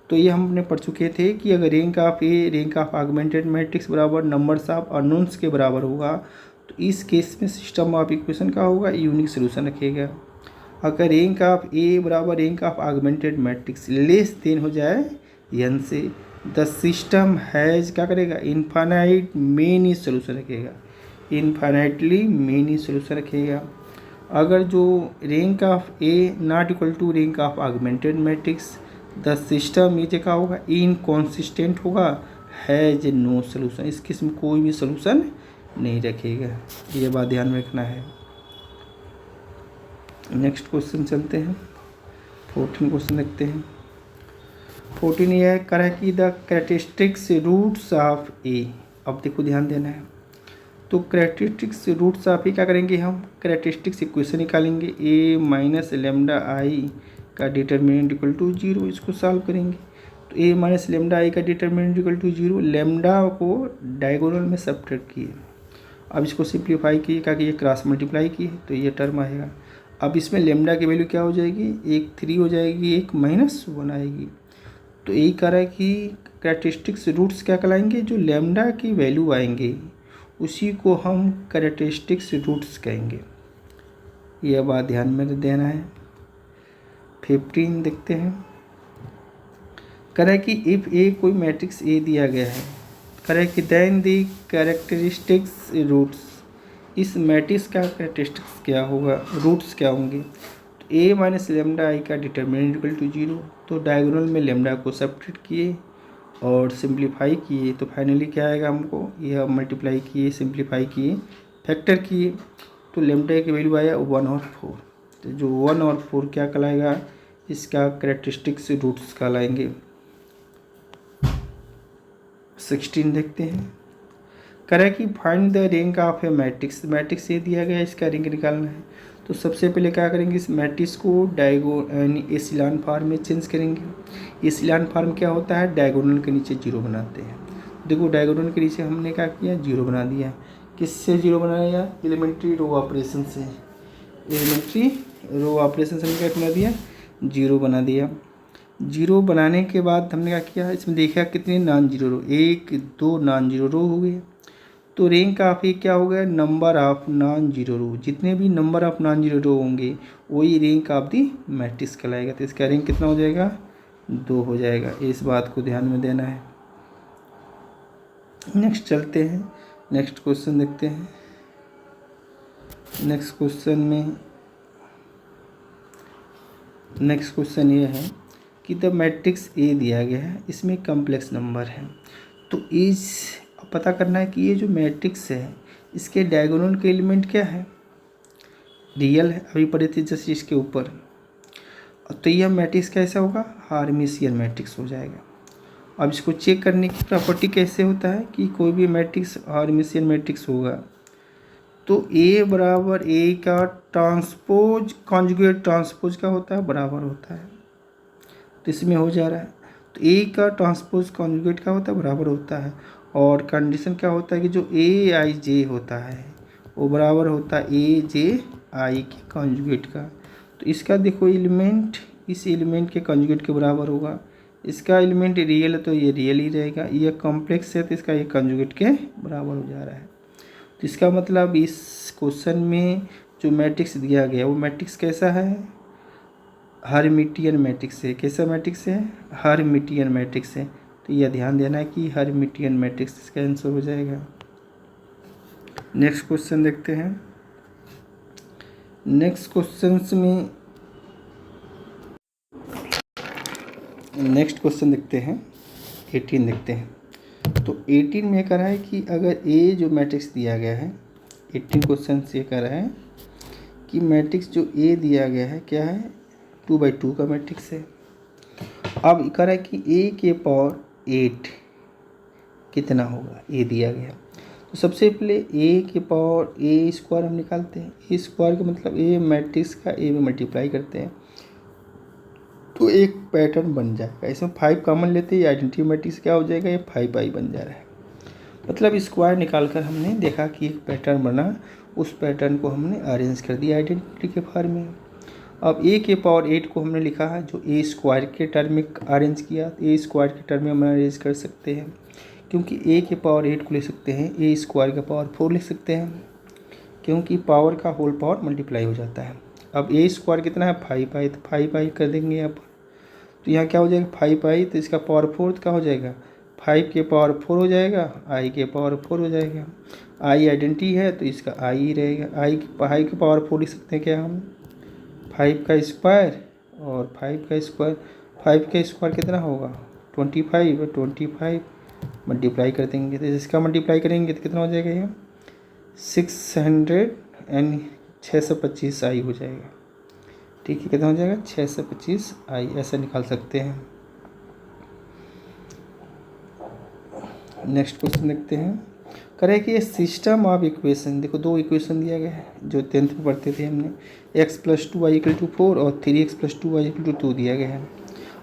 तो ये हमने पढ़ चुके थे कि अगर rank of A rank of augmented matrix बराबर नंबर्स ऑफ अननोन्स के बराबर होगा, तो इस केस में सिस्टम ऑफ इक्वेशन का होगा, यूनिक सोल्यूशन रखेगा। अगर रैंक ऑफ ए बराबर rank of augmented matrix less than हो जाए एन से, द सिस्टम हैज़ क्या करेगा, इनफाइनाइट मेनी सोल्यूशन रखेगा, इनफाइनाइटली मेनी सोल्यूशन रखेगा। अगर जो rank of A not equal to rank of augmented matrix, the system ये क्या होगा, इनकॉन्सिस्टेंट होगा, हैज नो सोल्यूशन, इस किस्म कोई भी सोल्यूशन नहीं रखेगा। ये बात ध्यान में रखना है। नेक्स्ट क्वेश्चन चलते हैं, 14 क्वेश्चन देखते हैं। 14 ये है कर है कि द कैरेक्टरिस्टिक्स रूट्स ऑफ ए। अब देखो ध्यान देना है, तो कैरेक्टरिस्टिक्स रूट्स ऑफ ए क्या करेंगे, हम कैरेक्टरिस्टिक्स इक्वेशन निकालेंगे, ए माइनस लेमडा आई का डिटर्मिनेंट इक्वल टू 0, इसको सॉल्व करेंगे। तो ए माइनस लेमडा आई का डिटर्मिनेंट इक्वल टू 0, लेमडा को डायगोनल में सब्ट्रैक्ट किए, अब इसको सिंप्लीफाई किए, क्या किए, क्रॉस मल्टीप्लाई किए, तो ये टर्म आएगा। अब इसमें लेमडा की वैल्यू क्या हो जाएगी, एक 3 हो जाएगी, एक -1 आएगी। तो यही कह रहा है कि कैरेक्टरिस्टिक्स रूट्स क्या कहलाएंगे, जो लेमडा की वैल्यू आएंगे उसी को हम कैरेक्टरिस्टिक्स रूट्स कहेंगे। यह बात ध्यान में देना है। 15 देखते हैं, कह रहा है कि इफ़ ए कोई मैट्रिक्स ए दिया गया है, कह रहा है कि देन दी कैरेक्टरिस्टिक्स रूट्स, इस मैट्रिक्स का कैरेक्टरिस्टिक्स क्या होगा, रूट्स क्या होंगे। तो ए माइनस लेमडा आई का डिटर्मिनेंट इक्वल टू 0, तो डायगोनल में लेमडा को सब्ट्रैक्ट किए और सिंप्लीफाई किए, तो फाइनली क्या आएगा हमको, यह मल्टीप्लाई किए, सिंप्लीफाई किए, फैक्टर किए, तो लेमडा की वैल्यू आया 1 और 4। तो जो 1 और 4 क्या कहलाएगा, इसका कैरेक्टरिस्टिक्स रूट्स कहलाएंगे। 16 देखते हैं, करें कि find the rank of a matrix, matrix ये दिया गया है, इसका रैंक निकालना है। तो सबसे पहले क्या करेंगे, इस मैट्रिक्स को यानी एसिलान फॉर्म में चेंज करेंगे। एसिलान फॉर्म क्या होता है, डायगोनल के नीचे 0 बनाते हैं। देखो डायगोनल के नीचे हमने क्या किया, 0 बना दिया। किससे 0 बनाया, एलिमेंट्री रो ऑपरेशन से, एलिमेंट्री रो ऑपरेशन से हमने क्या बना दिया, 0 बना दिया। 0 बनाने के बाद हमने क्या किया, इसमें देखा कितने नॉन जीरो रो, 1 2 नॉन जीरो रो हो गए। तो रैंक ऑफ ए क्या हो गया, नंबर ऑफ नॉन जीरो रो, जितने भी नंबर ऑफ नॉन जीरो रो होंगे वही रैंक ऑफ दी मैट्रिक्स कहलाएगा। तो इसका रैंक कितना हो जाएगा, 2 हो जाएगा। इस बात को ध्यान में देना है। नेक्स्ट चलते हैं, नेक्स्ट क्वेश्चन देखते हैं। नेक्स्ट क्वेश्चन ये है कि द मैट्रिक्स ए दिया गया है, इसमें कम्प्लेक्स नंबर है। तो इस पता करना है कि ये जो मैट्रिक्स है इसके डायगोनल के एलिमेंट क्या है, रियल है, अभी पढ़े थे जस्ट इसके ऊपर। तो यह मैट्रिक्स कैसा होगा, हार्मिशियन मैट्रिक्स हो जाएगा। अब इसको चेक करने की प्रॉपर्टी कैसे होता है कि कोई भी मैट्रिक्स हार्मिशियन मैट्रिक्स होगा तो ए बराबर ए का ट्रांसपोज कॉन्जुगेट ट्रांसपोज का होता है बराबर होता है। तो इसमें हो जा रहा है, तो ए का ट्रांसपोज कॉन्जुगेट का होता है बराबर होता है। और कंडीशन क्या होता है कि जो ए आई जे होता है वो बराबर होता है ए जे आई के कॉन्जुगेट का। तो इसका देखो एलिमेंट इस एलिमेंट के कॉन्जुगेट के बराबर होगा। इसका एलिमेंट रियल है तो ये रियल ही रहेगा, ये कॉम्प्लेक्स है तो इसका ये कॉन्जुगेट के बराबर हो जा रहा है। तो इसका मतलब इस क्वेश्चन में जो मैट्रिक्स दिया गया वो मैट्रिक्स कैसा है, हर्मिटियन मैट्रिक्स है। कैसा मैट्रिक्स है, हर्मिटियन मैट्रिक्स है। तो यह ध्यान देना है कि हर्मिटियन मैट्रिक्स इसका आंसर हो जाएगा। नेक्स्ट क्वेश्चन देखते हैं। नेक्स्ट क्वेश्चन देखते हैं 18 देखते हैं। तो 18 में कह रहा है कि अगर ए जो मैट्रिक्स दिया गया है, 18 क्वेश्चन से कह रहा है कि मैट्रिक्स जो ए दिया गया है क्या है, 2/2 का मैट्रिक्स है। अब कह रहा है कि ए के पावर 8 कितना होगा, ए दिया गया। तो सबसे पहले ए के पावर ए स्क्वायर हम निकालते हैं। ए स्क्वायर का मतलब ए मैट्रिक्स का ए में मल्टीप्लाई करते हैं तो एक पैटर्न बन जाएगा। इसमें 5 कॉमन लेते हैं, आइडेंटिटी मैट्रिक्स क्या हो जाएगा, ये 5i बन जा रहा है। मतलब स्क्वायर निकाल कर हमने देखा कि एक पैटर्न बना, उस पैटर्न को हमने अरेंज कर दिया आइडेंटिटी के फॉर्म में। अब ए के पावर 8 को हमने लिखा है जो ए स्क्वायर के टर्म में अरेंज किया, ए स्क्वायर के टर्म में हम अरेंज कर सकते हैं क्योंकि ए के पावर 8 को ले सकते हैं, ए स्क्वायर का पावर 4 लिख सकते हैं क्योंकि पावर का होल पावर मल्टीप्लाई हो जाता है। अब ए स्क्वायर कितना है 5i, तो 5i कर देंगे यहाँ पर। तो यहाँ क्या हो जाएगा 5i, तो इसका पावर 4 का हो जाएगा 5 के पावर 4 हो जाएगा, i के पावर 4 हो जाएगा। i आइडेंटिटी है तो इसका i ही रहेगा। i के पावर 4 लिख सकते हैं क्या हम, 5 का स्क्वायर और 5 का स्क्वायर। 5 का स्क्वायर कितना होगा 25, 25 मल्टीप्लाई कर देंगे तो इसका मल्टीप्लाई करेंगे तो कितना हो जाएगा ये 625i हो जाएगा। ठीक है, कितना हो जाएगा 625i, ऐसा निकाल सकते हैं। नेक्स्ट क्वेश्चन देखते हैं। करें कि ये सिस्टम ऑफ इक्वेशन, देखो 2 इक्वेशन दिया गया है जो 10th में पढ़ते थे हमने, x + 2y = 4 और 3x + 2y = 2 दिया गया है।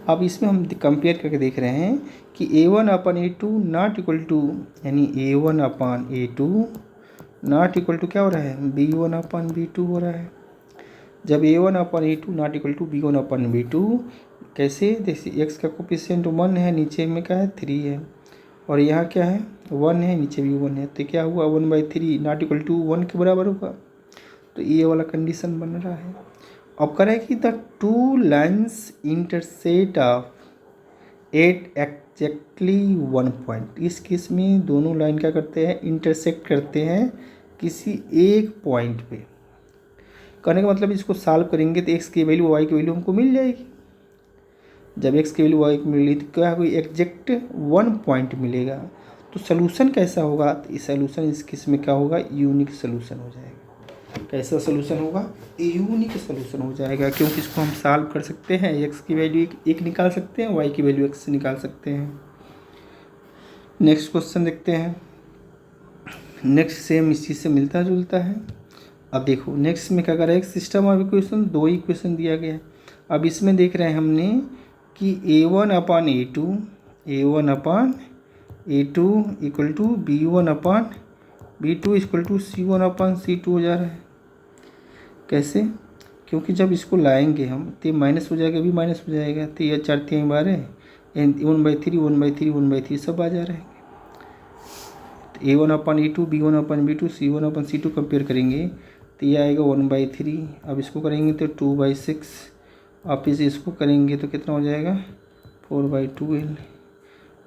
अब इसमें हम कंपेयर करके देख रहे हैं कि a1/a2 नॉट इक्वल टू, यानी a1/a2 नॉट इक्वल टू क्या हो रहा है, b1/b2 हो रहा है। जब a1/a2 not equal to b1/b2 कैसे, जैसे x का कोफिशिएंट 1 है, नीचे में क्या है 3 है, और यहाँ क्या है 1 है, नीचे भी 1 है, तो क्या हुआ 1/3 नॉट इक्वल टू 1 के बराबर होगा। तो ये वाला कंडीशन बन रहा है। अब करें कि the 2 lines intersect of at exactly 1 point. इस केस में दोनों लाइन क्या करते हैं, इंटरसेक्ट करते हैं किसी एक पॉइंट पे। करने का मतलब इसको सॉल्व करेंगे तो x की वैल्यू y की वैल्यू हमको मिल जाएगी। जब x की वैल्यू y की मिली तो क्या कोई एग्जैक्ट 1 पॉइंट मिलेगा। तो सलूशन कैसा होगा, तो इस सलूशन इस केस में क्या होगा, यूनिक सलूशन हो जाएगा। कैसा सलूशन होगा, यूनिक सलूशन हो जाएगा क्योंकि इसको हम सॉल्व कर सकते हैं, x की वैल्यू 1 निकाल सकते हैं, y की वैल्यू x निकाल सकते हैं। नेक्स्ट क्वेश्चन देखते हैं। नेक्स्ट सेम इस चीज़ से मिलता जुलता है। अब देखो नेक्स्ट में क्या कर रहा है, सिस्टम ऑफ इक्वेशन 2 इक्वेशन दिया गया है। अब इसमें देख रहे हैं हमने कि a1/a2 equal to b1/b2 equal to c1/c2 हो जा रहा है। कैसे, क्योंकि जब इसको लाएंगे हम तो माइनस हो जाएगा, भी माइनस हो जाएगा, तो यह 4 3 12 1/3 1/3 1/3 सब आ जा रहे हैं। तो a1/a2 b1/b2 c1/c2 कंपेयर करेंगे तो ये आएगा 1/3। अब इसको करेंगे तो 2/6, वापिस इसको करेंगे तो कितना हो जाएगा 4/12,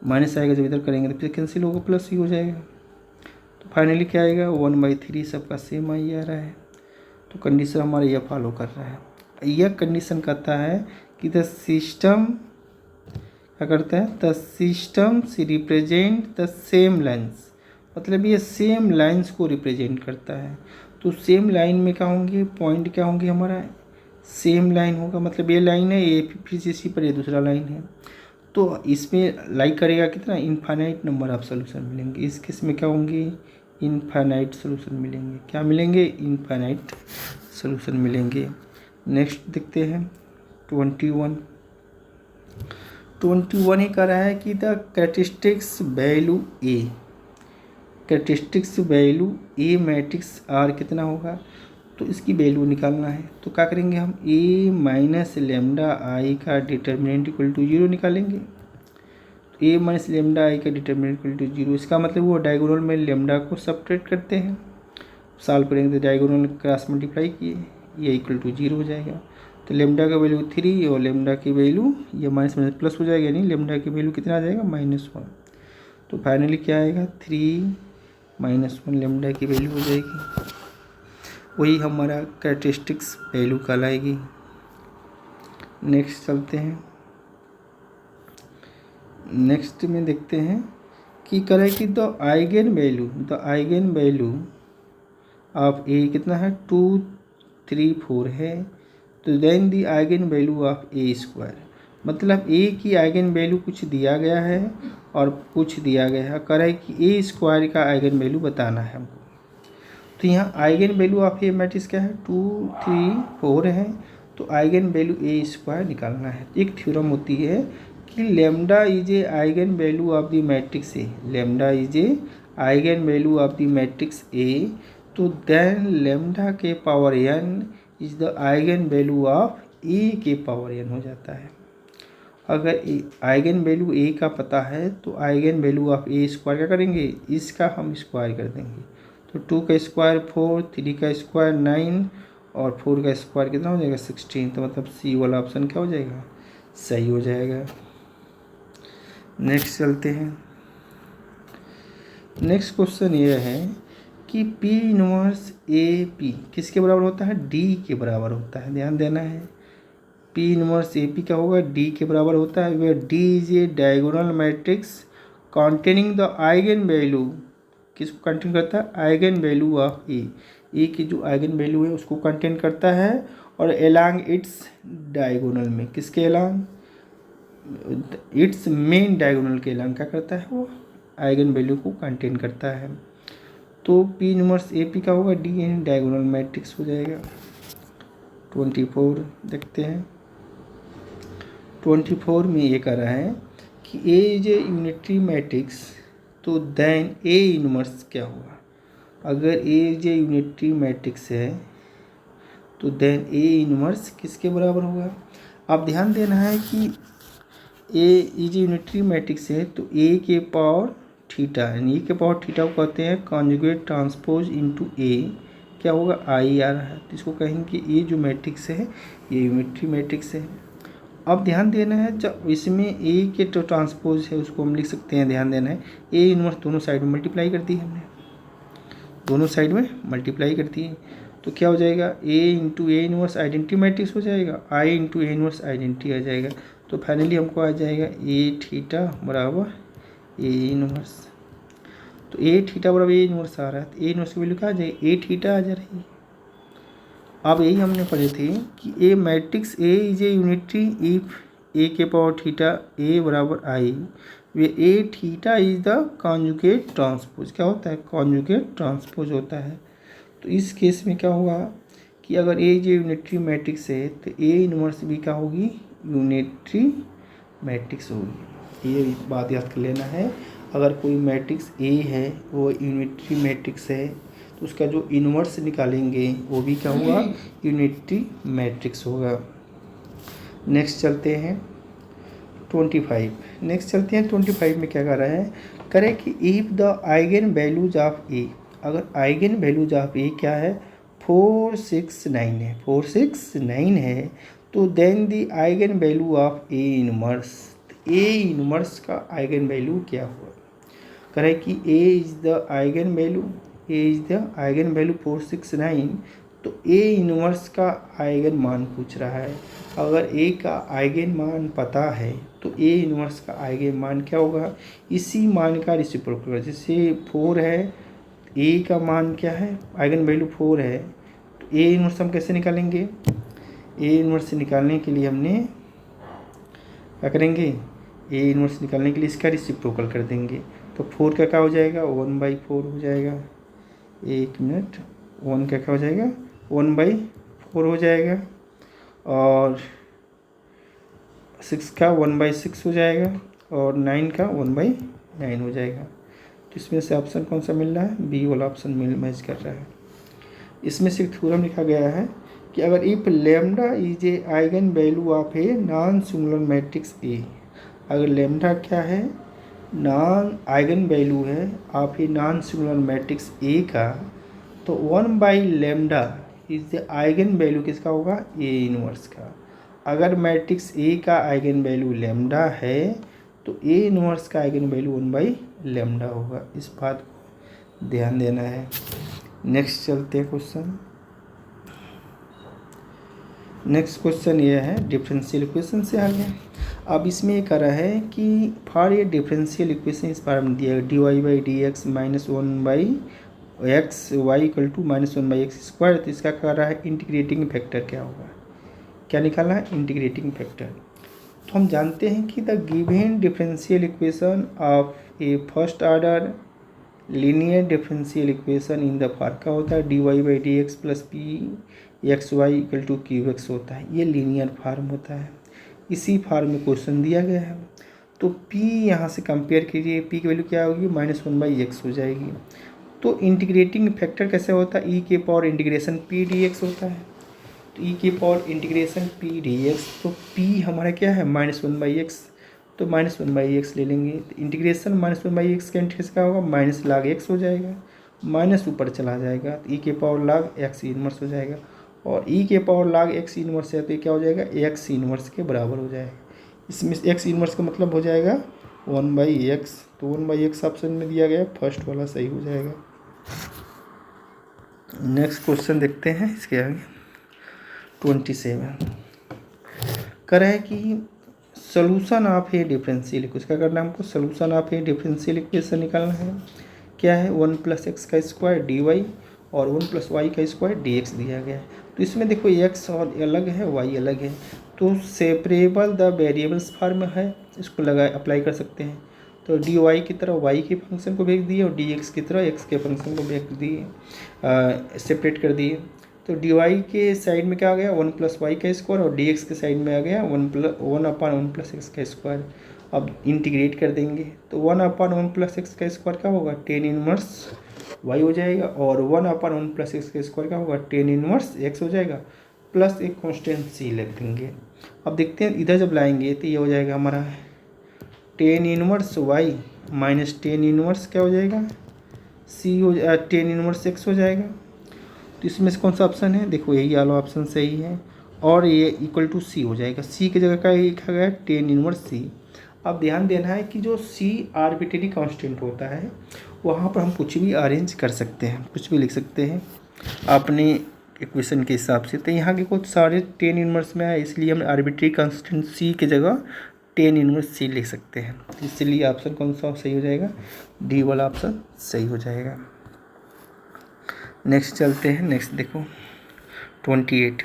माइनस आएगा जब इधर करेंगे तो फिर कैंसिल होगा, प्लस ही हो जाएगा। तो फाइनली क्या आएगा 1/3, सबका सेम आई आ रहा है। तो कंडीशन हमारा यह फॉलो कर रहा है। यह कंडीशन कहता है कि द सिस्टम क्या करता है, द सिस्टम से रिप्रेजेंट द सेम लाइन्स, मतलब ये सेम लाइन्स को रिप्रेजेंट करता है। तो सेम लाइन में क्या होंगे, पॉइंट क्या होंगे हमारा, सेम लाइन होगा, मतलब ये लाइन है, ये फिर से इसी पर ये दूसरा लाइन है। तो इसमें लाइक करेगा कितना, इनफाइनाइट नंबर ऑफ सोल्यूशन मिलेंगे। इस केस में क्या होंगे, इनफाइनाइट सोल्यूशन मिलेंगे। क्या मिलेंगे, इनफाइनाइट सोल्यूशन मिलेंगे। नेक्स्ट देखते हैं 21 ही कह रहा है कि the characteristics value A, characteristics value A matrix are कितना होगा, तो इसकी वैल्यू निकालना है। तो क्या करेंगे हम, ए माइनस लेमडा आई का डिटर्मिनेंट इक्वल टू 0 निकालेंगे। तो ए माइनस लेमडा आई का डिटर्मिनेंट इक्वल टू 0, इसका मतलब वो डायगोनल में लेमडा को सबट्रैक्ट करते हैं, सॉल्व करेंगे तो डायगोनल क्रॉस मल्टीप्लाई किए, ये इक्वल टू 0 हो जाएगा। तो लेमडा का वैल्यू 3 और लेमडा की वैल्यू ये माइनस माइनस प्लस हो जाएगा, यानी लेमडा की वैल्यू कितना आ जाएगा, -1। तो फाइनली क्या आएगा, 3 - 1 लेमडा की वैल्यू हो जाएगी, वही हमारा कैरेक्टरिस्टिक्स वैल्यू कहलाएगी। नेक्स्ट चलते हैं, नेक्स्ट में देखते हैं कि करें कि the eigen value of A कितना है, 2 3 4 है। तो then the eigen value of A square, मतलब ए की आइगन वैल्यू कुछ दिया गया है और कुछ दिया गया है, कह रहा है कि ए स्क्वायर का आइगन वैल्यू बताना है हमको। तो यहाँ eigen value of a matrix क्या है, 2 3 4 है। तो आइगन वैल्यू ए स्क्वायर निकालना है। एक थ्योरम होती है कि lambda is a eigen value of the matrix A, lambda is a eigen value of the matrix A, तो देन लेमडा के power n is the eigen value of A के power n हो जाता है। अगर आइगन वैल्यू ए का पता है तो eigen value of A square क्या करेंगे, इसका हम स्क्वायर कर देंगे। तो 2 का स्क्वायर 4, 3 का स्क्वायर 9 और 4 का स्क्वायर कितना हो जाएगा, 16। तो मतलब सी वाला ऑप्शन क्या हो जाएगा, सही हो जाएगा। नेक्स्ट चलते हैं, नेक्स्ट क्वेश्चन ये है कि P इनवर्स ए पी किसके बराबर होता है, D के बराबर होता है, ध्यान देना है। P इनवर्स ए पी क्या होगा, D के बराबर होता है, where D is a diagonal matrix containing the eigen value, किसको कंटेन करता है, eigen value of A, A की जो आइगन वैल्यू है उसको कंटेन करता है, और एलांग इट्स डायगोनल में, किसके एलांग, इट्स मेन डायगोनल के एलांग क्या करता है, वो आइगन वैल्यू को कंटेन करता है। तो P इनवर्स ए पी का होगा, D इन डायगोनल मैट्रिक्स हो जाएगा। 24 देखते हैं, 24 में ये कह रहा है कि A is a unitary matrix, तो देन ए इनवर्स क्या हुआ, अगर ए इज ए यूनिटरी मैट्रिक्स है तो देन ए इनवर्स किसके बराबर होगा। आप ध्यान देना है कि A is a unitary matrix है तो ए के पावर थीटा, यानी ए के पावर थीटा को कहते हैं कॉन्जुगेट ट्रांसपोज इनटू ए, क्या होगा, आई आ रहा है, तो इसको कहेंगे कि ये जो मैट्रिक्स है ये यूनिटरी मैट्रिक्स है। अब ध्यान देना है, जब इसमें ए के जो ट्रांसपोज है उसको हम लिख सकते हैं, ध्यान देना है, ए इनवर्स दोनों साइड में मल्टीप्लाई कर दी हमने, दोनों साइड में मल्टीप्लाई कर दी, तो क्या हो जाएगा, A into A inverse identity matrix हो जाएगा, I into A inverse identity आ जाएगा। तो फाइनली हमको आ जाएगा ए थीटा बराबर ए इनवर्स। तो ए थीटा बराबर ए इनवर्स आ रहा है, तो ए इनवर्स की वैल्यू क्या आ जाएगी, ए थीटा आ जा रही है। अब यही हमने पढ़े थे कि a matrix A is a unitary if A के पावर थीटा ए बराबर I, where A theta is the conjugate transpose, क्या होता है, कॉन्जुगेट ट्रांसपोज होता है। तो इस केस में क्या होगा कि अगर ए जो यूनिटरी मैट्रिक्स है तो ए इनवर्स भी क्या होगी, यूनिटरी मैट्रिक्स होगी। ये बात याद कर लेना है, अगर कोई मैट्रिक्स ए है वो यूनिटरी मैट्रिक्स है तो उसका जो इनवर्स निकालेंगे वो भी क्या होगा, यूनिटरी मैट्रिक्स होगा। नेक्स्ट चलते हैं 25, नेक्स्ट चलते हैं 25 में क्या कर रहा है, करें कि if the eigen values of A, अगर आइगन वैल्यूज ऑफ ए क्या है, 4 6 9 है, 4 6 9 है, तो then the eigen value of A inverse, A inverse का आइगन वैल्यू क्या हुआ, करें कि A is the eigen value, A is the eigen value 4 6 9, तो ए इनवर्स का आइगन मान पूछ रहा है। अगर ए का आइगन मान पता है तो ए इनवर्स का आइगन मान क्या होगा, इसी मान का रेसिप्रोकल, जैसे 4 है ए का मान क्या है, आइगन वैल्यू 4 है, तो ए इनवर्स हम कैसे निकालेंगे, ए इनवर्स निकालने के लिए हमने क्या करेंगे, ए इनवर्स निकालने के लिए इसका रेसिप्रोकल कर देंगे, तो 4 का क्या हो जाएगा, 1/4 हो जाएगा, एक मिनट, 1 का क्या हो जाएगा, 1/4 हो जाएगा, और 6 का 1/6 हो जाएगा, और 9 का 1/9 हो जाएगा। तो इसमें से ऑप्शन कौन सा मिल रहा है, बी वाला ऑप्शन मैच कर रहा है। इसमें से एक थ्योरम लिखा गया है कि अगर if lambda is a eigen value of a non singular matrix A, अगर लेमडा क्या है, नॉन आइगन वैल्यू है of a non singular matrix A का, तो 1/लेमडा इज द आइगन वैल्यू किसका होगा, ए इनवर्स का। अगर मैट्रिक्स ए का आइगन वैल्यू लेमडा है तो ए इनवर्स का आइगन वैल्यू 1/लेमडा होगा। इस बात को ध्यान देना है। नेक्स्ट चलते हैं क्वेश्चन। नेक्स्ट क्वेश्चन ये है डिफरेंशियल इक्वेशन से आ गया। अब इसमें ये कह रहा है कि फॉर ये डिफरेंशियल इक्वेशन इस बार में दिया है dy/dx -1/x y = -1/x²। तो इसका कह रहा है इंटीग्रेटिंग फैक्टर क्या होगा, क्या निकालना है, इंटीग्रेटिंग फैक्टर। तो हम जानते हैं कि the given differential equation of A first order linear differential equation in the form का होता है dy/dx + pxy = qx होता है। ये लीनियर फॉर्म होता है। इसी फॉर्म में क्वेश्चन दिया गया है। तो p यहाँ से कंपेयर कीजिए, p की वैल्यू क्या होगी, -1/x हो जाएगी। तो इंटीग्रेटिंग फैक्टर कैसे होता है, e के पावर इंटीग्रेशन p dx होता है। तो e के पावर इंटीग्रेशन p dx, तो p हमारा क्या है, -1/x, तो -1/x ले लेंगे। तो इंटीग्रेशन -1/x का इंटीग्रेशन क्या होगा, -log x हो जाएगा, माइनस ऊपर चला जाएगा, तो e के पावर log x इनवर्स हो जाएगा, और e के पावर log x इनवर्स है तो ये क्या हो जाएगा, x इनवर्स के बराबर हो जाएगा। इसमें x इनवर्स का मतलब हो जाएगा 1/x, तो 1/x ऑप्शन में दिया गया, फर्स्ट वाला सही हो जाएगा। नेक्स्ट क्वेश्चन देखते हैं इसके आगे। 27 कर है कि solution of A differential equation, क्या करना है हमको, solution of A differential equation निकालना है। क्या है, 1 + x² dy और 1 + y² dx दिया गया है। तो इसमें देखो x और अलग है, y अलग है, तो सेपरेबल द वेरिएबल्स फॉर्म है, इसको अप्लाई कर सकते हैं। तो dy की तरह y के फंक्शन को भेज दिए और dx की तरह x के फंक्शन को भेज दिए, सेपरेट कर दिए। तो dy के साइड में क्या आ गया, 1 + y² और dx के साइड में आ गया 1/1 + x²। अब इंटीग्रेट कर देंगे तो 1/1 + x² क्या होगा, tan इनवर्स y हो जाएगा, और 1/1 + x² क्या होगा, tan इनवर्स x हो जाएगा, प्लस एक कांस्टेंट c लिख देंगे। अब देखते हैं इधर जब लाएंगे तो ये हो जाएगा हमारा tan inverse y - tan inverse क्या हो जाएगा, c हो tan इनवर्स x हो जाएगा। तो इसमें से कौन सा ऑप्शन है, देखो यही वाला ऑप्शन सही है, और ये = c हो जाएगा। c की जगह का लिखा गया tan इनवर्स c। अब ध्यान देना है कि जो c आर्बिट्रेरी कांस्टेंट होता है वहाँ पर हम कुछ भी अरेंज कर सकते हैं, कुछ भी लिख सकते हैं अपने इक्वेशन के हिसाब से। तो यहाँ के कुछ सारे tan इनवर्स में आए, इसलिए हम आर्बिट्रेरी कांस्टेंट c की जगह tan इनवर्स c लिख सकते हैं। इसलिए ऑप्शन कौन सा सही हो जाएगा, डी वाला ऑप्शन सही हो जाएगा। नेक्स्ट चलते हैं। नेक्स्ट देखो 28।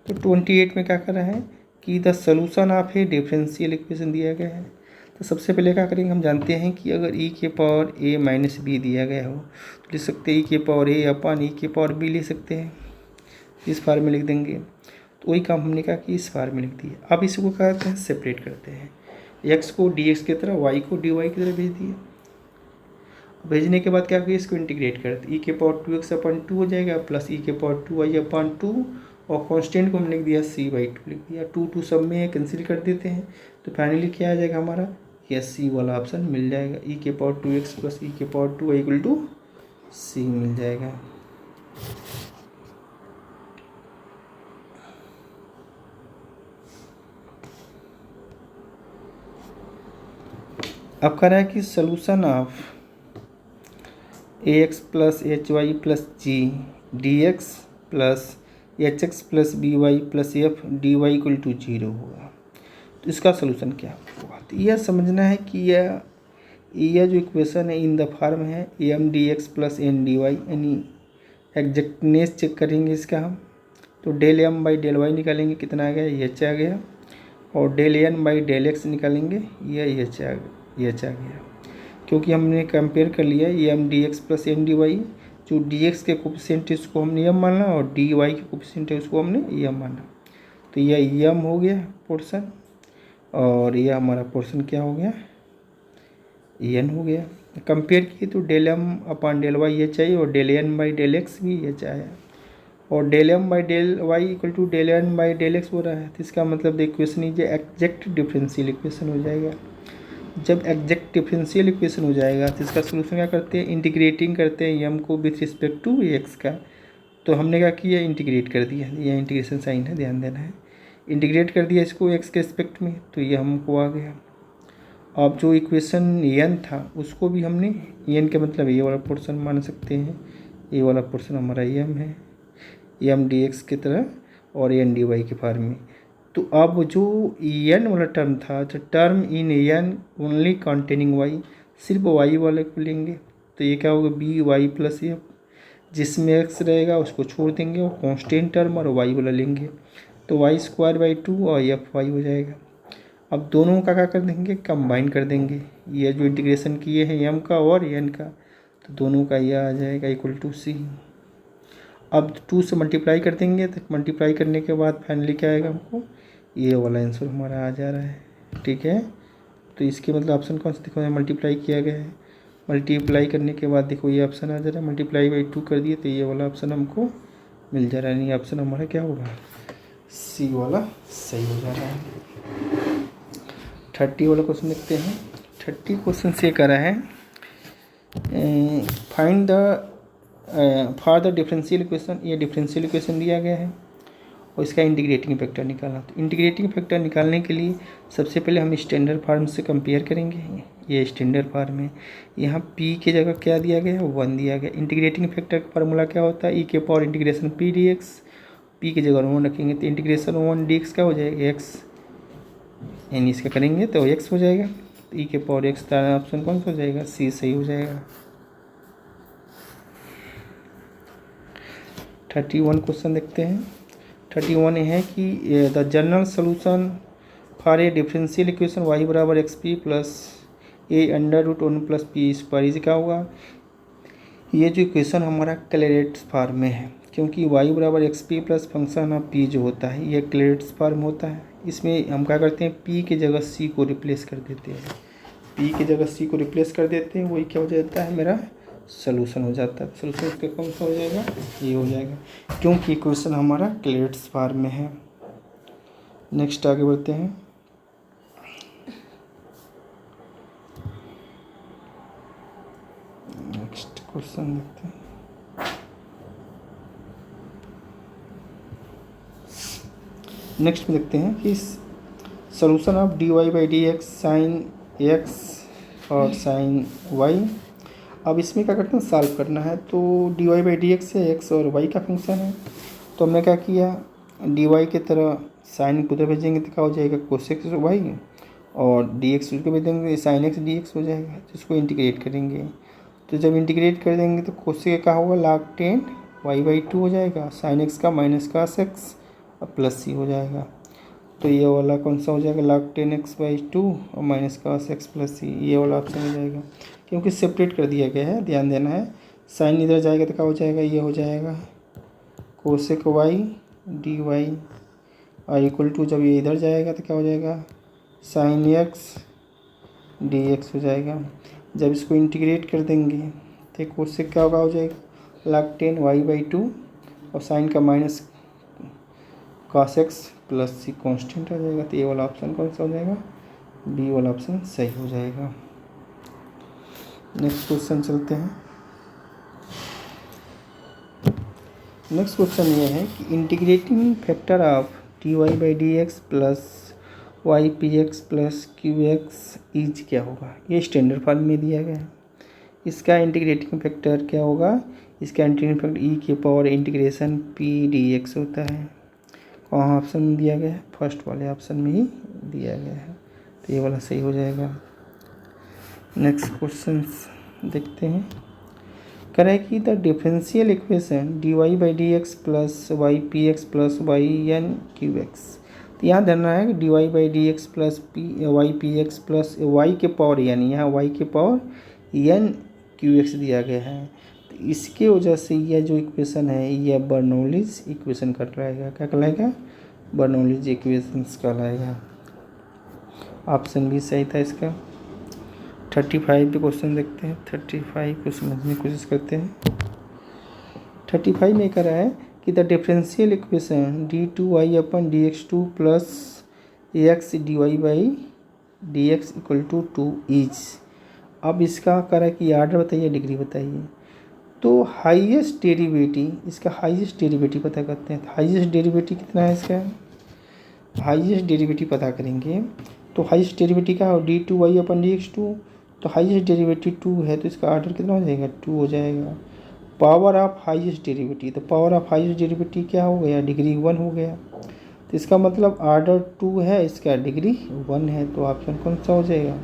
तो 28 में क्या कर रहा है कि the solution of A differential equation दिया गया है। तो सबसे पहले क्या करेंगे, हम जानते हैं कि अगर e के पावर a - b दिया गया हो तो लिख सकते हैं e के पावर a/e के पावर b ले सकते हैं, इस फार्म में लिख देंगे। तो वही काम हमने कहा कि इस फार्म में लिख दिया। अब इसको क्या करते हैं, सेपरेट करते हैं, x को dx की तरह, y को dy की तरह भेज दिए। भेजने के बाद क्या किया, इसको इंटीग्रेट करते, e के पावर 2x/2 हो जाएगा, प्लस e के पावर 2y/2, और कांस्टेंट को हमने लिख दिया c/2 लिख दिया। 2 सब में कैंसिल कर देते हैं, तो फाइनली क्या आ जाएगा हमारा, यह c वाला ऑप्शन मिल जाएगा। e के पावर 2x + e के पावर 2y = c मिल जाएगा। अब कह रहा है कि solution of ax + hy + g dx + hx + by + f dy = 0 होगा। तो इसका सोल्यूशन क्या होगा, तो यह समझना है कि यह यह जो इक्वेशन है इन द फॉर्म है M D x plus N D Y, यानी एग्जैक्टनेस चेक करेंगे इसका हम। तो del M by del Y निकालेंगे, कितना आ गया, एच आ गया। और del N by del X निकालेंगे, यह एच आ गया। क्योंकि हमने कंपेयर कर लिया M D x plus N D Y, जो डी एक्स के कोफिशिएंट है उसको हमने एम माना और डी वाई के कोफिशिएंट है उसको हमने एम माना। तो यह एम हो गया पोर्शन, और यह हमारा पोर्शन क्या हो गया, एन हो गया। कंपेयर किए तो del M upon del Y H आई और del N by del X भी एच आया, और del M by del Y equal to del N by del x हो रहा है। तो इसका मतलब equation is exact differential equation हो जाएगा। जब एग्जैक्ट डिफरेंशियल इक्वेशन हो जाएगा तो इसका सोल्यूशन क्या करते हैं, इंटीग्रेटिंग करते हैं एम को विथ रिस्पेक्ट टू एक्स का। तो हमने क्या किया, इंटीग्रेट कर दिया, यह इंटीग्रेशन साइन है, ध्यान देना है। इंटीग्रेट कर दिया इसको एक्स के रिस्पेक्ट में, तो ये हमको आ गया। अब जो इक्वेशन एन था उसको भी हमने एन के मतलब ये वाला पोर्शन मान सकते हैं, ये वाला पोर्शन हमारा एम है, एम डी एक्स की तरह और एन डी वाई के फॉर्म में। तो अब जो एन वाला टर्म था, जो term in N only containing Y, सिर्फ वाई वाले को लेंगे, तो ये क्या होगा, बी वाई प्लस एफ। जिसमें एक्स रहेगा उसको छोड़ देंगे और कांस्टेंट टर्म और वाई वाला लेंगे, तो वाई स्क्वायर बाई 2 और एफ वाई हो जाएगा। अब दोनों का क्या कर देंगे, कंबाइन कर देंगे। ये जो इंटीग्रेशन किए हैं एम का और एन का, तो दोनों का यह आ जाएगा इक्वल टू सी। अब 2 से मल्टीप्लाई कर देंगे, तो मल्टीप्लाई करने के बाद फाइनली क्या आएगा, हमको ये वाला आंसर हमारा आ जा रहा है। ठीक है, तो इसके मतलब ऑप्शन कौन सा देखो, मल्टीप्लाई किया गया है। मल्टीप्लाई करने के बाद देखो ये ऑप्शन आ जा रहा है, मल्टीप्लाई बाई 2 कर दिए तो ये वाला ऑप्शन हमको मिल जा रहा है। नहीं, ऑप्शन हमारा क्या होगा, सी वाला सही हो जा रहा है। 30 वाला क्वेश्चन देखते हैं। 30 क्वेश्चन से करा है, find the for the differential equation. ये डिफरेंशियल इक्वेशन दिया गया है और इसका इंटीग्रेटिंग फैक्टर निकालना। तो इंटीग्रेटिंग फैक्टर निकालने के लिए सबसे पहले हम स्टैंडर्ड फार्म से कंपेयर करेंगे। ये स्टैंडर्ड फार्म है, यहाँ p की जगह क्या दिया गया है, 1 दिया गया। इंटीग्रेटिंग फैक्टर का फार्मूला क्या होता है, ई के power integration P D x, P की जगह 1 रखेंगे तो इंटीग्रेशन 1 डी एक्स क्या हो जाएगा, एक्स, यानी इसका करेंगे तो एक्स हो जाएगा। तो ई के पावर एक्स का ऑप्शन कौन सा हो जाएगा, सी सही हो जाएगा। 31 क्वेश्चन देखते हैं। 31 है कि the general solution for a differential equation Y बराबर X P plus A under root 1 plus P square is क्या होगा। ये जो इक्वेशन हमारा क्लेरेट फॉर्म में है, क्योंकि वाई बराबर X P plus function of P जो होता है ये क्लेरेट फॉर्म होता है। इसमें हम क्या करते हैं, पी की जगह सी को रिप्लेस कर देते हैं, पी की जगह सी को रिप्लेस कर देते हैं, वही क्या हो जाता है, मेरा सोल्यूशन हो जाता है। सोल्यूशन इसका कौन सा हो जाएगा, ये हो जाएगा, क्योंकि इक्वेशन हमारा क्लेरेट फॉर्म में है। नेक्स्ट आगे बढ़ते हैं। नेक्स्ट क्वेश्चन देखते हैं। नेक्स्ट में देखते हैं कि solution of D Y by D X sine X और साइन वाई। अब इसमें क्या करते हैं, सॉल्व करना है। तो D Y by D X है, एक्स और वाई का फंक्शन है, तो हमने क्या किया, डी वाई की तरह साइन को उधर भेजेंगे तो क्या हो जाएगा, कोसेक्स वाई, और डी एक्स उसको भेज देंगे साइन एक्स डी एक्स हो जाएगा, जिसको इंटीग्रेट करेंगे। तो जब इंटीग्रेट कर देंगे तो कोसेक क्या होगा, log 10 वाई बाई 2 हो जाएगा, साइन एक्स का माइनस कास एक्स और प्लस सी हो जाएगा। तो ये वाला कौन सा हो जाएगा, log 10 एक्स बाई 2 और माइनस कास एक्स प्लस सी, ये वाला ऑप्शन हो जाएगा, क्योंकि सेपरेट कर दिया गया है, ध्यान देना है। साइन इधर जाएगा तो क्या हो जाएगा, ये हो जाएगा कोसेक वाई डी वाई और इक्वल टू, जब ये इधर जाएगा तो क्या हो जाएगा, साइन एक्स डी एक्स हो जाएगा। जब इसको इंटीग्रेट कर देंगे तो कोसेक क्या होगा, हो जाएगा log 10 वाई बाई 2 और साइन का माइनस कास एक्स प्लस सी कॉन्स्टेंट हो जाएगा। तो ये वाला ऑप्शन कौन सा हो जाएगा, बी वाला ऑप्शन सही हो जाएगा। नेक्स्ट क्वेश्चन चलते हैं। नेक्स्ट क्वेश्चन ये है कि integrating factor of D Y by D x plus Y P x plus Q X is क्या होगा। ये स्टैंडर्ड फॉर्म में दिया गया है। इसका इंटीग्रेटिंग फैक्टर क्या होगा, इसका इंटीग्रेटिंग फैक्टर ई के power integration P D x होता है। कहाँ ऑप्शन में दिया गया है, फर्स्ट वाले ऑप्शन में ही दिया गया है, तो ये वाला सही हो जाएगा। नेक्स्ट क्वेश्चन देखते हैं। कह रहा है कि the differential equation d Y by D x plus Y P x plus y n q x. तो यहाँ धरना है कि d Y by D x plus p y P x plus Y के पावर एन, यहाँ y के power n q x दिया गया है। तो इसके वजह से यह जो इक्वेशन है यह बर्नौलीज इक्वेशन कहलाएगा। क्या कहलाएगा? बर्नौलीज इक्वेशंस कहलाएगा। ऑप्शन भी सही था इसका। 35 पे क्वेश्चन देखते हैं। 35 को समझने की कोशिश करते हैं। 35 में कह रहा है कि the differential equation d two y upon d x two plus x D Y by D x equal to 2 is. अब इसका कह रहा है कि आर्डर बताइए, डिग्री बताइए। तो हाईएस्ट डेरिवेटिव, इसका हाईएस्ट डेरिवेटिव पता करते हैं। हाईएस्ट डेरिवेटिव कितना है इसका? हाईएस्ट डेरिवेटिव पता करेंगे तो हाईएस्ट डेरिवेटिव क्या हो? D two y upon d x two. तो हाईएस्ट डेरिवेटिव 2 है तो इसका आर्डर कितना हो जाएगा? 2 हो जाएगा। पावर ऑफ हाईएस्ट डेरिवेटिव, तो पावर ऑफ हाईएस्ट डेरिवेटिव क्या हो गया? डिग्री 1 हो गया। तो इसका मतलब आर्डर 2 है, इसका डिग्री 1 है। तो ऑप्शन कौन सा हो जाएगा?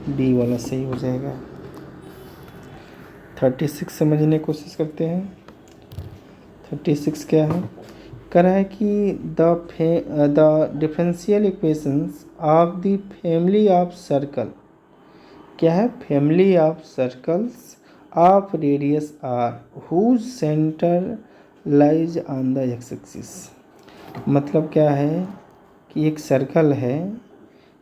डी वाला सही हो जाएगा। 36 समझने की कोशिश करते हैं। 36 क्या है? कह रहा है कि the differential equations of the family of circle. क्या है? Family of circles of radius r whose centre lies on the x axis. मतलब क्या है कि एक सर्कल है,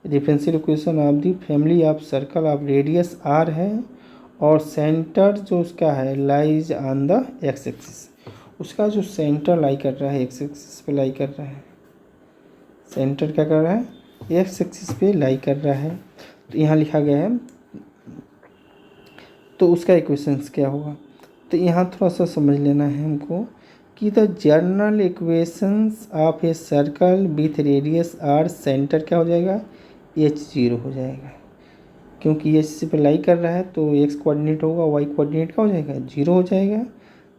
differential equation of the family of circle of radius r है और सेंटर जो उसका है lies on the x axis. उसका जो सेंटर लाई कर रहा है एक्स एक्सिस पे लाई कर रहा है। सेंटर क्या कर रहा है? एक्स एक्सिस पे लाई कर रहा है। तो यहाँ लिखा गया है तो उसका इक्वेशंस क्या होगा? तो यहाँ थोड़ा सा समझ लेना है हमको कि the general equations of a circle with radius r centre क्या हो जाएगा? h0 हो जाएगा। क्योंकि एच से पे लाई कर रहा है तो एक्स कोऑर्डिनेट होगा, वाई कोऑर्डिनेट क्या हो जाएगा? 0 हो जाएगा।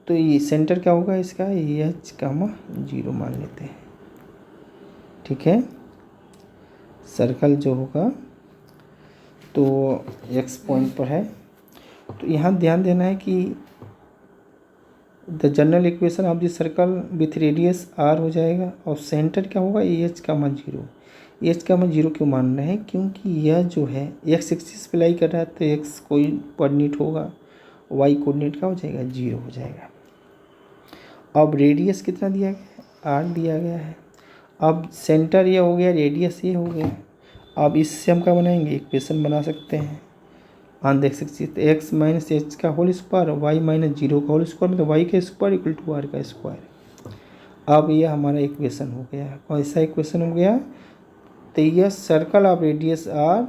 तो ये सेंटर क्या होगा इसका? h0 मान लेते हैं। ठीक है, सर्कल जो होगा तो x पॉइंट पर है। तो यहाँ ध्यान देना है कि the general equation of the circle with radius r हो जाएगा और सेंटर क्या होगा? h0। h0 क्यों मान रहे हैं? क्योंकि यह जो है x एक्सिस पे लाई कर रहा है तो x कोई कोऑर्डिनेट होगा, y कोऑर्डिनेट क्या हो जाएगा? 0 हो जाएगा। अब रेडियस कितना दिया गया है? r दिया गया है। अब सेंटर ये हो गया, रेडियस ये हो गया। अब इससे हम क्या बनाएंगे? इक्वेशन बना सकते हैं। हाँ देख सकते हैं, एक्स माइनस एच का होल स्क्वायर, वाई माइनस 0 का होल स्क्वायर, मतलब वाई का स्क्वायर इक्वल टू आर का स्क्वायर। अब ये हमारा इक्वेशन हो गया। कौन सा इक्वेशन हो गया? तो यह circle of radius r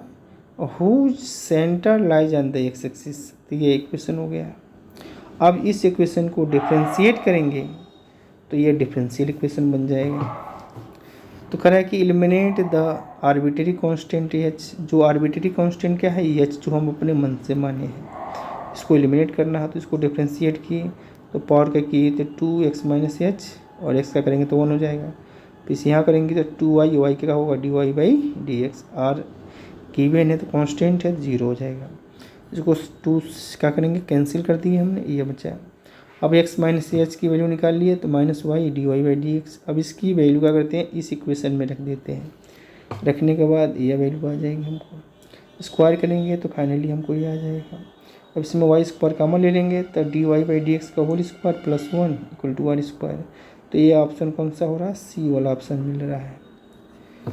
whose centre lies on the x axis. तो ये इक्वेशन हो गया। अब इस इक्वेशन को डिफ्रेंशिएट करेंगे तो ये डिफरेंशियल इक्वेशन बन जाएगा। तो कह रहा है कि eliminate the arbitrary constant H. जो आर्बिट्री कांस्टेंट क्या है? एच, जो हम अपने मन से माने हैं। इसको एलिमिनेट करना है तो इसको डिफ्रेंशिएट किए तो पावर का किए तो 2x माइनस एच और x का करेंगे तो 1 हो जाएगा। फिर यहाँ करेंगे तो 2y, y क्या होगा? dy by D x. R given है तो कांस्टेंट है 0 हो जाएगा। इसको 2 क्या करेंगे? कैंसिल कर दिए हमने, ये बचा। अब x माइनस एच की वैल्यू निकाल लिए तो minus Y D Y by D x. अब इसकी वैल्यू क्या करते हैं? इस इक्वेशन में रख देते हैं। रखने के बाद यह वैल्यू आ जाएगी हमको। स्क्वायर करेंगे तो फाइनली हमको ये आ जाएगा। अब इसमें वाई स्क्वायर कॉमन ले लेंगे तो D Y by D X का whole square plus 1 equal to R square. तो ये ऑप्शन कौन सा हो रहा है? सी वाला ऑप्शन मिल रहा है।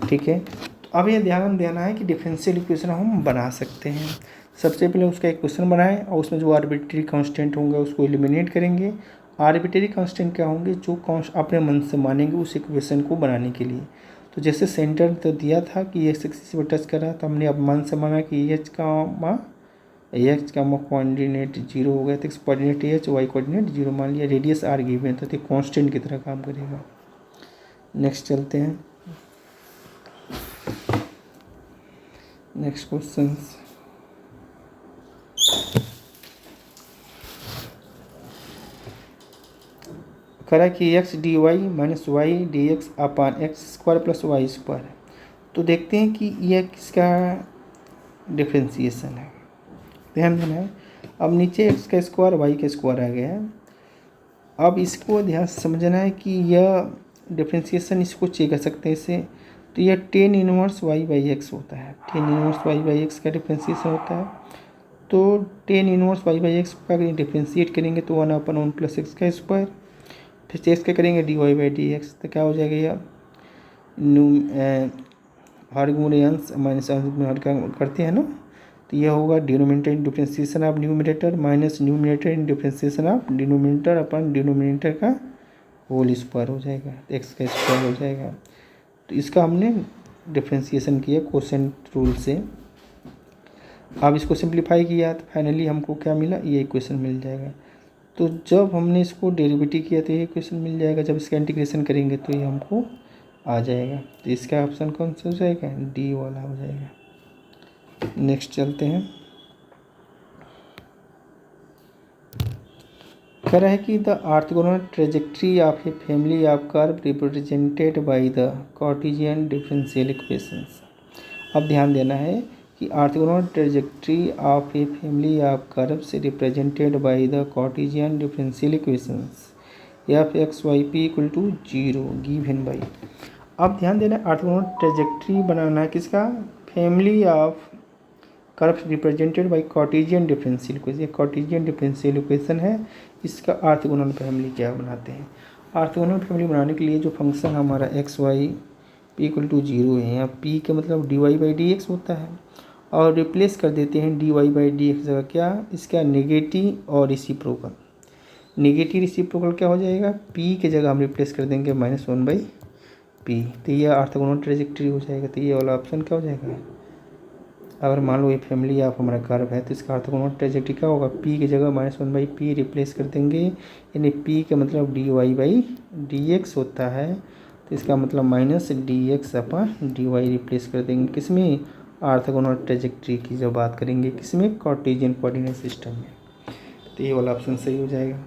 ठीक है, तो अब ये ध्यान देना है कि डिफरेंशियल इक्वेशन हम बना सकते हैं। सबसे पहले उसका एक क्वेश्चन बनाएं और उसमें जो आर्बिट्री कांस्टेंट होंगे उसको एलिमिनेट करेंगे। आर्बिट्री कांस्टेंट क्या होंगे? जो अपने मन से मानेंगे उस इक्वेशन को बनाने के लिए। तो जैसे सेंटर तो दिया था कि एक्स एक्सिस पर टच कर रहा था, हमने अब मन से माना कि एच का कोऑर्डिनेट 0 हो गया तो x coordinate h, y coordinate 0 मान लिया। रेडियस आर गिवन तो ये कांस्टेंट की तरह काम करेगा। नेक्स्ट चलते हैं। नेक्स्ट क्वेश्चन करा कि X D Y minus Y D X upon X square plus Y square है। तो देखते हैं कि यह किसका डिफ्रेंसिएशन है। ध्यान देना है। अब नीचे एक्स का स्क्वायर वाई का स्क्वायर आ गया है। अब इसको ध्यान से समझना है कि यह डिफ्रेंशिएशन इसको चेक कर सकते हैं इससे। तो यह tan inverse y by x होता है, tan inverse y by x का डिफ्रेंशिएशन होता है। तो tan inverse y by x का डिफ्रेंशिएट करेंगे तो 1/1 प्लस एक्स का स्क्वायर, फिर एक्स का करेंगे d Y by D x, तो क्या हो जाएगा यह हर गुणे अंश माइनस अंश में हर का करते हैं ना, तो यह होगा denominator in differentiation of numerator minus numerator in differentiation of denominator upon denominator का होल स्क्वायर हो जाएगा, एक्स का स्क्वायर हो जाएगा। तो इसका हमने डिफ्रेंशिएशन किया कोसेंट रूल से। अब इसको सिंप्लीफाई किया तो फाइनली हमको क्या मिला, ये इक्वेशन मिल जाएगा। तो जब हमने इसको डेरिवेटिव किया तो ये इक्वेशन मिल जाएगा, जब इसका इंटीग्रेशन करेंगे तो ये हमको आ जाएगा। तो इसका ऑप्शन कौन सा हो जाएगा, डी वाला हो जाएगा। नेक्स्ट चलते हैं। कह रहा है कि the orthogonal trajectory of a family of curve represented by the Cartesian differential equations. अब ध्यान देना है कि orthogonal trajectory of a family of curves represented by the Cartesian differential equations f x y p equal to 0 given by. अब ध्यान देना, orthogonal trajectory बनाना है किसका, family of curves represented by Cartesian differential equation. ये Cartesian differential equation है, इसका orthogonal family क्या बनाते हैं। ऑर्थोगोनल फैमिली बनाने के लिए जो फंक्शन हमारा x y p equal to 0 है, यहाँ पी का मतलब d Y by D x होता है, और रिप्लेस कर देते हैं d Y by D x जगह क्या, इसका नेगेटिव और रेसिप्रोकल। नेगेटिव रेसिप्रोकल क्या हो जाएगा, पी के जगह हम रिप्लेस कर देंगे -1 बाई पी, तो ये ऑर्थोगोनल ट्रेजेक्ट्री हो जाएगा। तो ये वाला ऑप्शन क्या हो जाएगा, अगर मान लो ये फैमिली ऑफ हमारा कर्व है तो इसका ऑर्थोगोनल ट्रेजेक्ट्री क्या होगा, पी की जगह -1 बाई पी रिप्लेस कर देंगे, यानी पी का मतलब d Y by D x होता है, तो इसका मतलब minus d x upon d y replace कर देंगे किसमें, ऑर्थोगोनल ट्रेजेक्ट्री की जब बात करेंगे किसमें, कार्टेशियन कोऑर्डिनेट सिस्टम में। तो ये वाला ऑप्शन सही हो जाएगा।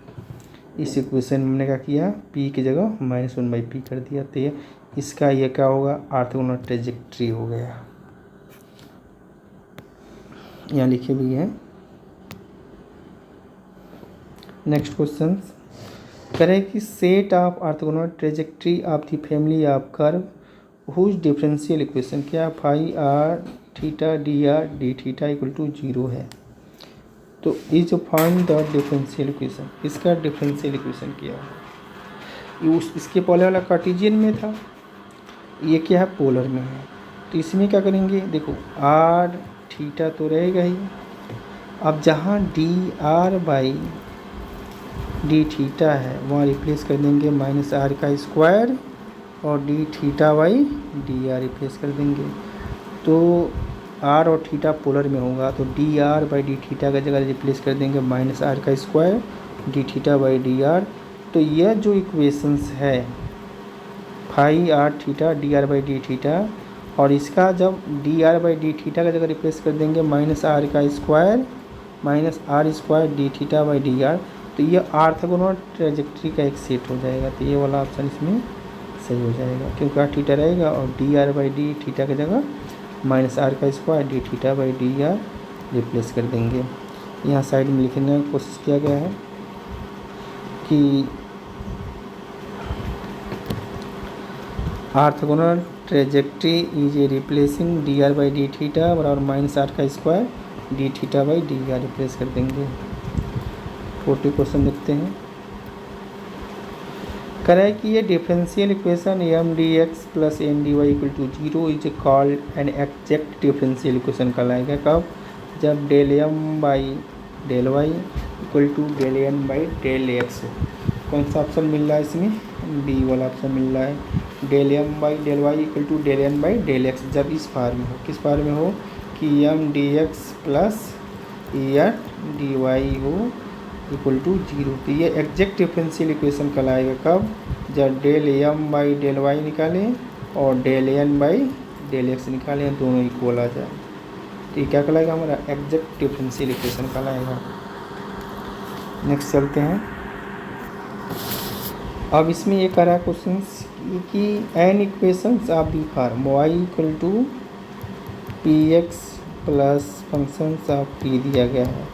इस इक्वेशन में हमने क्या किया, पी की जगह -1 बाई पी कर दिया, तो ये इसका ये क्या होगा, ऑर्थोगोनल ट्रेजेक्ट्री हो गया। यहाँ लिखे भी हैं। नेक्स्ट क्वेश्चन करें कि set of orthogonal trajectory of the family of curve whose differential equation क्या, phi are theta D R D theta equal to 0 है। तो is find the differential equation, इसका डिफरेंशियल इक्वेशन क्या है। इसके पहले वाला कार्टेशियन में था, ये क्या है पोलर में है। तो इसमें क्या करेंगे, देखो आर थीटा तो रहेगा ही, अब जहाँ D r by d theta है वहाँ रिप्लेस कर देंगे -r का स्क्वायर, और D theta by d r replace कर देंगे। तो आर और थीटा पोलर में होगा, तो d r by d theta का जगह रिप्लेस कर देंगे -r का square d theta by d r. तो यह जो इक्वेशंस है phi are theta D r by d theta, और इसका जब d r by d theta का जगह रिप्लेस कर देंगे -r का square -r square d theta by d r, तो ये ऑर्थोगोनल ट्रेजेक्ट्री का एक सेट हो जाएगा। तो ये वाला ऑप्शन इसमें सही हो जाएगा, क्योंकि आर थीटा रहेगा और D r by d theta की जगह -r का square d theta by d r replace कर देंगे। यहाँ साइड में लिखने की कोशिश किया गया है कि orthogonal trajectory is a replacing d r by d theta बराबर -r का square d theta by d r replace कर देंगे। 40 क्वेश्चन देखते हैं। करें कि ये differential equation M D x plus N D Y equal to 0 is called an exact differential equation कहलाएगा कब, जब del M by del Y equal to del N by del x हो। कौन सा ऑप्शन मिल रहा है इसमें, डी वाला ऑप्शन मिल रहा है। Del M by del Y equal to del N by del x जब इस फार्म में हो, किस फार्म में हो कि M D x plus N D y हो इक्वल टू 0। तो ये एग्जैक्ट डिफरेंशियल इक्वेशन कहलाएगा कब, जब del M by del y निकालें और del N by del x निकालें, दोनों इक्वल आ जाए। तो ये क्या कहलाएगा, हमारा एग्जैक्ट डिफरेंशियल इक्वेशन कहलाएगा। नेक्स्ट चलते हैं। अब इसमें ये कह रहा है क्वेश्चन कि an equations of the form y equal to p x plus function of p दिया गया है।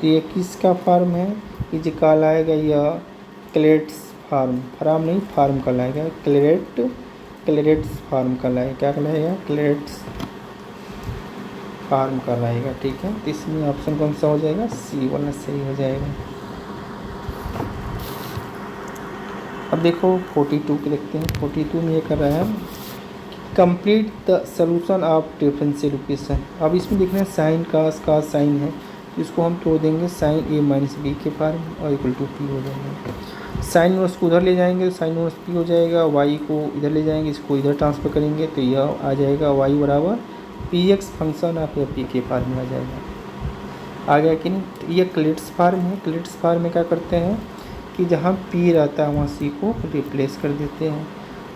तो ये किसका फार्म है? ये जो कहलाएगा यह क्लेरेट्स फार्म, फार्म नहीं फार्म कहलाएगा, क्लेरेट्स फार्म कहलाएगा। क्या कहलाएगा? क्लेरेट्स फार्म कहलाएगा। ठीक है, तो इसमें ऑप्शन कौन सा हो जाएगा? सी वाला सही हो जाएगा। अब देखो 42 के देखते हैं। 42 में ये कर रहा है complete the solution of differential equation. अब इसमें देख रहे हैं साइन का साइन है, इसको हम तोड़ देंगे साइन ए माइनस बी के फार्म और इक्वल टू पी हो जाएगा। साइन इनवर्स को उधर ले जाएंगे तो साइन इनवर्स पी हो जाएगा, वाई को इधर ले जाएंगे, इसको इधर ट्रांसफर करेंगे तो यह आ जाएगा वाई बराबर p x function of P के फार्म में आ जाएगा। आ गया कि नहीं? तो ये क्लेरेट्स फार्म है। क्लेरेट्स फार्म में क्या करते हैं कि जहाँ पी रहता है वहाँ सी को रिप्लेस कर देते हैं।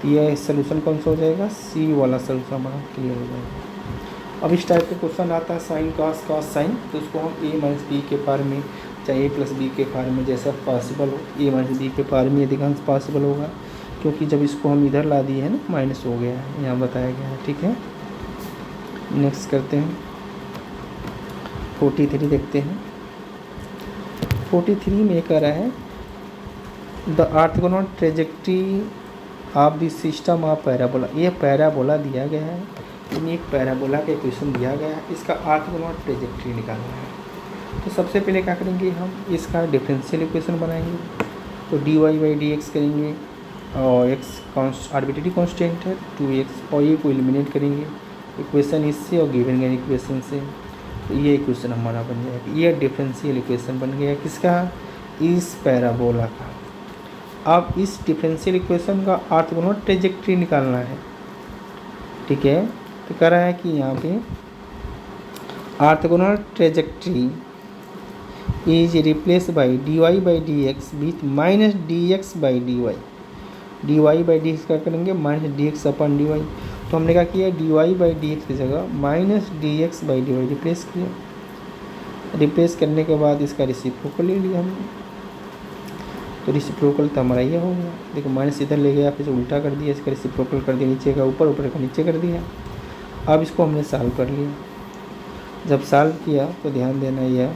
तो यह सोल्यूशन कौन सा हो जाएगा? सी वाला सोल्यूशन हमारा क्लियर हो जाएगा। अब इस टाइप का क्वेश्चन आता है साइन कॉस साइन, तो उसको हम ए माइनस बी के फार्म में, चाहे ए प्लस बी के फार्म में जैसा पॉसिबल हो, ए माइनस बी के फार्म में अधिकांश पॉसिबल होगा, क्योंकि जब इसको हम इधर ला दिए हैं ना माइनस हो गया है, यहाँ बताया गया है। ठीक है, नेक्स्ट करते हैं 43 देखते हैं। 43 में कह रहा है the orthogonal trajectory of the system of parabola. ये पैराबोला दिया गया है, इनमें एक पैराबोला का इक्वेशन दिया गया है, इसका ऑर्थोगोनल ट्रेजेक्ट्री निकालना है। तो सबसे पहले क्या करेंगे, हम इसका डिफरेंशियल इक्वेशन बनाएंगे। तो D Y by D x करेंगे और एक्स आर्बिट्रेरी कांस्टेंट है 2x, और ये को एलिमिनेट करेंगे इक्वेशन इससे और गिवन गए इक्वेशन से। तो ये इक्वेशन हमारा बन जाएगा, ये डिफरेंशियल इक्वेशन बन गया किसका? इस पैराबोला का। अब इस डिफरेंशियल इक्वेशन का ऑर्थोगोनल ट्रेजेक्ट्री निकालना है। ठीक है, तो कह रहा है कि यहाँ पे orthogonal trajectory is replace by d Y by D x with minus d x by d y. D Y by D x क्या करेंगे? Minus d x upon d y. तो हमने क्या किया? D Y by D x की जगह minus d x by d y replace किया। Replace करने के बाद इसका रेसिप्रोकल ले लिया हमने, तो रेसिप्रोकल तो हमारा ये हो गया। देखो माइनस इधर ले गया, फिर उल्टा कर दिया, इसका रेसिप्रोकल कर दिया, नीचे का ऊपर, ऊपर का नीचे कर दिया। अब इसको हमने सॉल्व कर लिया। जब सॉल्व किया तो ध्यान देना यह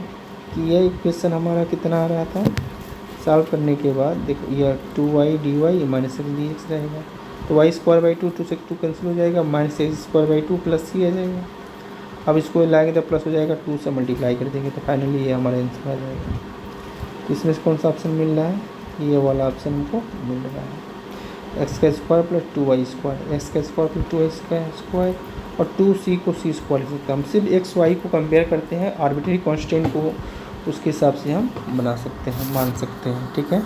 कि यह इक्वेशन हमारा कितना आ रहा था, सॉल्व करने के बाद देखो यह 2y d Y minus x d x रहेगा। तो वाई स्क्वायर बाई 2 से 2 कैंसिल हो जाएगा, minus X square by 2 plus C आ जाएगा। अब इसको लाएंगे तो प्लस हो जाएगा, 2 से मल्टीप्लाई कर देंगे तो फाइनली ये हमारा आंसर आ जाएगा। तो इसमें से कौन सा ऑप्शन मिल रहा है? ये वाला ऑप्शन हमको मिल रहा है, एक्स का square plus 2y square, x का स्क्वायर प्लस 2y स्क्वायर और 2c को c स्क्वायर लिख सकते हैं। हम सिर्फ एक्स वाई को कंपेयर करते हैं, आर्बिट्रेरी कांस्टेंट को उसके हिसाब से हम बना सकते हैं, मान सकते हैं। ठीक है,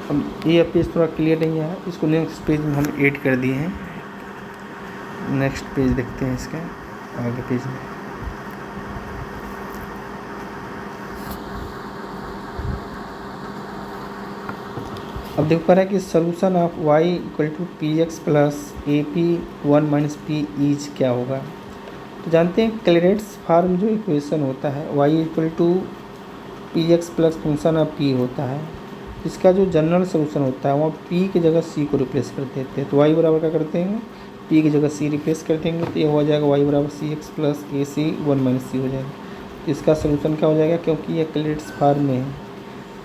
अब ये पेज थोड़ा क्लियर नहीं है, इसको नेक्स्ट पेज में हम ऐड कर दिए हैं। नेक्स्ट पेज देखते हैं इसका आगे पेज में। अब देखो कह रहा है कि solution of y equal to p x plus a p 1 minus p is क्या होगा। तो जानते हैं क्लेरेट्स फार्म जो इक्वेशन होता है y equal to p x plus function of p होता है, इसका जो जनरल सोल्यूशन होता है वहाँ p की जगह c को रिप्लेस कर देते हैं। तो y बराबर क्या करते हैं, p की जगह c रिप्लेस कर देंगे, तो ये हो जाएगा y बराबर सी एक्स प्लस ए सी 1 माइनस सी हो जाएगा। तो इसका सोल्यूशन क्या हो जाएगा, क्योंकि ये क्लेरेट्स फार्म में है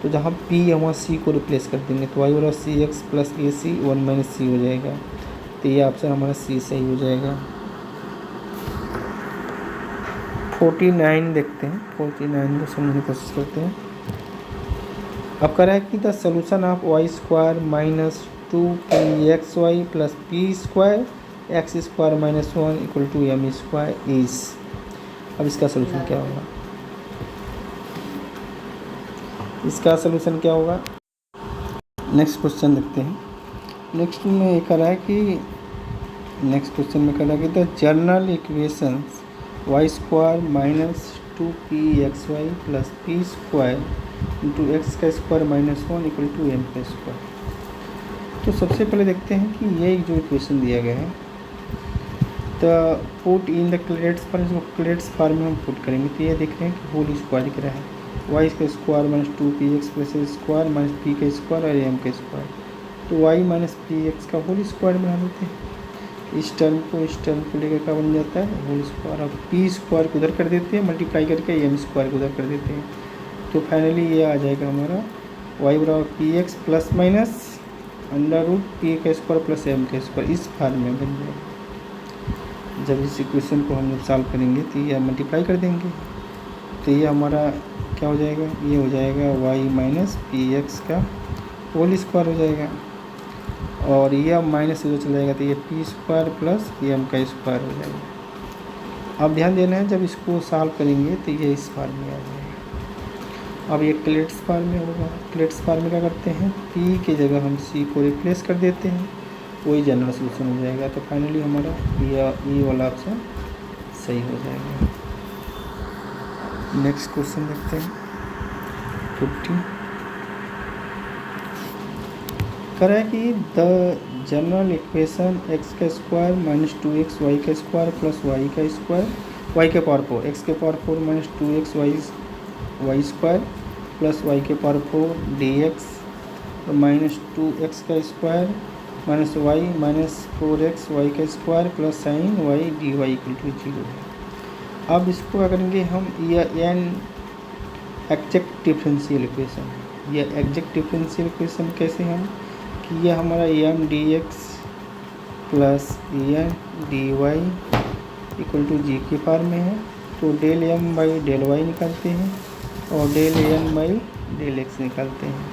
तो जहाँ p है वहाँ c को रिप्लेस कर देंगे, तो y बराबर सी एक्स प्लस ए सी 1 माइनस सी हो जाएगा। तो ये ऑप्शन हमारा सी सही हो जाएगा। 49 देखते हैं, 49 को समझने की कोशिश करते हैं। अब कह रहा है कि the solution of y square minus 2pxy plus P square x square minus 1 equal to m square is. अब इसका सोल्यूशन क्या होगा, इसका सोल्यूशन क्या होगा। नेक्स्ट क्वेश्चन देखते हैं। नेक्स्ट में ये कह रहा है कि नेक्स्ट क्वेश्चन में कह रहा है कि the general equations Y square minus 2pxy plus P square into X का square minus 1 equal to M का स्क्वायर। तो सबसे पहले देखते हैं कि ये जो इक्वेशन दिया गया है the put in the Clairaut's form, इसको क्लेरेट्स फॉर्म में हम पुट करेंगे। तो ये देख रहे हैं कि होल स्क्वायर दिख रहा है, वाई का स्क्वायर माइनस 2px प्लस ए स्क्वायर माइनस पी का स्क्वायर और एम का स्क्वायर। तो वाई माइनस पी एक्स का होल स्क्वायर बना देते हैं। इस टर्म को लेकर क्या बन जाता है होल स्क्वायर। अब पी स्क्वायर को उधर कर देते हैं मल्टीप्लाई करके, एम स्क्वायर को उधर कर देते हैं, तो फाइनली ये आ जाएगा हमारा वाई बराबर p x plus minus under root p का स्क्वायर प्लस एम का स्क्वायर, इस फॉर्म में बन जाएगा। जब इस इक्वेशन को हम जब सॉल्व करेंगे तो ये मल्टीप्लाई कर देंगे, तो ये हमारा क्या हो जाएगा, ये हो जाएगा वाई माइनस पी एक्स का होल स्क्वायर हो जाएगा, और ये अब माइनस से जो चला जाएगा तो ये पी स्क्वायर प्लस एम का स्क्वायर हो जाएगा। अब ध्यान देना है जब इसको सॉल्व करेंगे तो ये इस फॉर्म में आ जाएगा। अब ये क्लेट्स फॉर्म में होगा। क्लेट्स फॉर्म में क्या करते हैं, पी की जगह हम सी को रिप्लेस कर देते हैं, वही जनरल सोल्यूशन हो जाएगा। तो फाइनली हमारा ये वाला ऑप्शन सही हो जाएगा। नेक्स्ट क्वेश्चन देखते हैं 50। करें कि द जनरल इक्वेशन एक्स का स्क्वायर माइनस 2x वाई का स्क्वायर प्लस वाई का स्क्वायर वाई के पावर 4 एक्स के power 4 minus 2x Y square plus Y के power 4 D x minus 2x का square minus Y minus 4x Y का square plus sine Y D Y equal to 0। अब इसको क्या करेंगे हम, यह एन एग्जैक्ट डिफरेंशियल इक्वेशन, यह एग्जैक्ट डिफरेंशियल इक्वेशन कैसे हम कि यह हमारा M D x plus N D Y equal to G के फॉर्म में है, तो del M by del Y निकालते हैं और del N by del X निकालते हैं,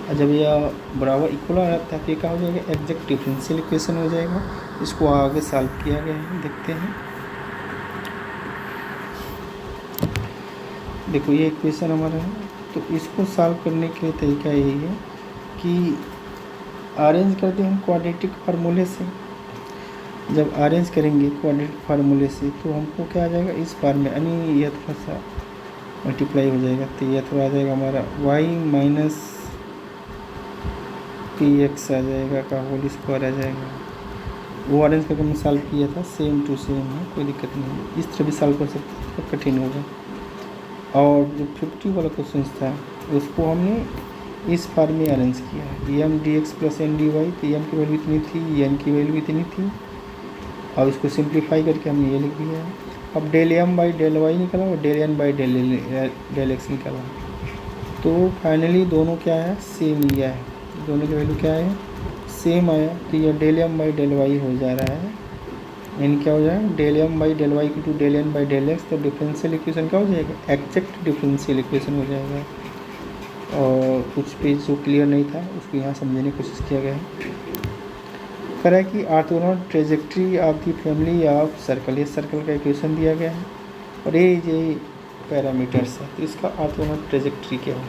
और जब यह बराबर इक्वल आ जाता है तो क्या हो जाएगा, एग्जैक्ट डिफरेंशियल इक्वेशन हो जाएगा। इसको आगे सॉल्व किया गया है, देखते हैं। देखो ये इक्वेशन हमारा है, तो इसको सॉल्व करने के लिए तरीका यही है कि अरेंज करते हैं हम क्वाड्रेटिक फार्मूले से। जब अरेंज करेंगे क्वाड्रेटिक फार्मूले से तो हमको क्या आ जाएगा, इस फॉर्म में, यानी यह थोड़ा सा मल्टीप्लाई हो जाएगा, तो यह थोड़ा आ जाएगा हमारा y माइनस पी एक्स आ जाएगा का होल स्क्वायर आ जाएगा। वो अरेंज करके हमने सॉल्व किया था, सेम टू सेम है, कोई दिक्कत नहीं है। इस तरह भी सॉल्व कर सकते हैं, तो कठिन होगा। और जो 50 वाला क्वेश्चन था उसको हमने इस फॉर्म में अरेंज किया है, M D x plus N D y, तो एम की वैल्यू इतनी थी, एन की वैल्यू इतनी थी, और इसको सिंप्लीफाई करके हमने ये लिख दिया है। अब del M by del y निकला और del N by del x निकला, तो फाइनली दोनों क्या है, सेम ही है, दोनों की वैल्यू क्या है, सेम आया, तो ये del M by del y हो जा रहा है, यानी क्या हो जाएगा, del M by del y to del N by del x, तो डिफरेंशियल इक्वेशन क्या हो जाएगा, एग्जैक्ट डिफरेंशियल इक्वेशन हो जाएगा। और कुछ पेज जो क्लियर नहीं था उसको यहाँ समझने की कोशिश किया गया है। करें कि orthogonal trajectory of the family of circle, ये सर्कल का इक्वेशन दिया गया है और ये पैरामीटर्स है, तो इसका ऑर्थोगोनल ट्रेजेक्ट्री क्या है।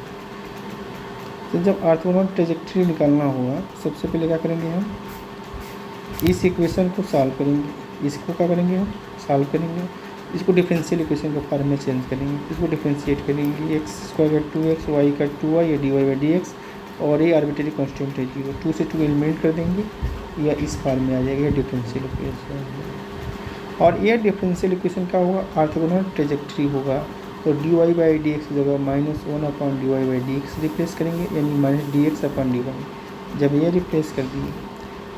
तो जब ऑर्थोगोनल ट्रेजेक्ट्री निकालना होगा सबसे पहले क्या करेंगे हम, इस इक्वेशन को सॉल्व करेंगे, इसको क्या करेंगे हम सॉल्व करेंगे, इसको डिफरेंशियल इक्वेशन का फॉर्म में चेंज करेंगे, इसको डिफरेंशिएट करेंगे, एक्स स्क्वायर का 2x वाई का 2y या d Y by D x, और ये आर्बिट्रेरी कांस्टेंट है 0, 2 से 2 एलिमिनेट कर देंगे, या इस फॉर्म में आ जाएगा डिफरेंशियल इक्वेशन। और ये डिफरेंशियल इक्वेशन का होगा, ऑर्थोगोनल ट्रेजेक्ट्री होगा, तो D Y by D x की जगह -1 upon d Y by D x replace करेंगे, यानी minus d x upon d y. जब ये रिप्लेस कर दिए,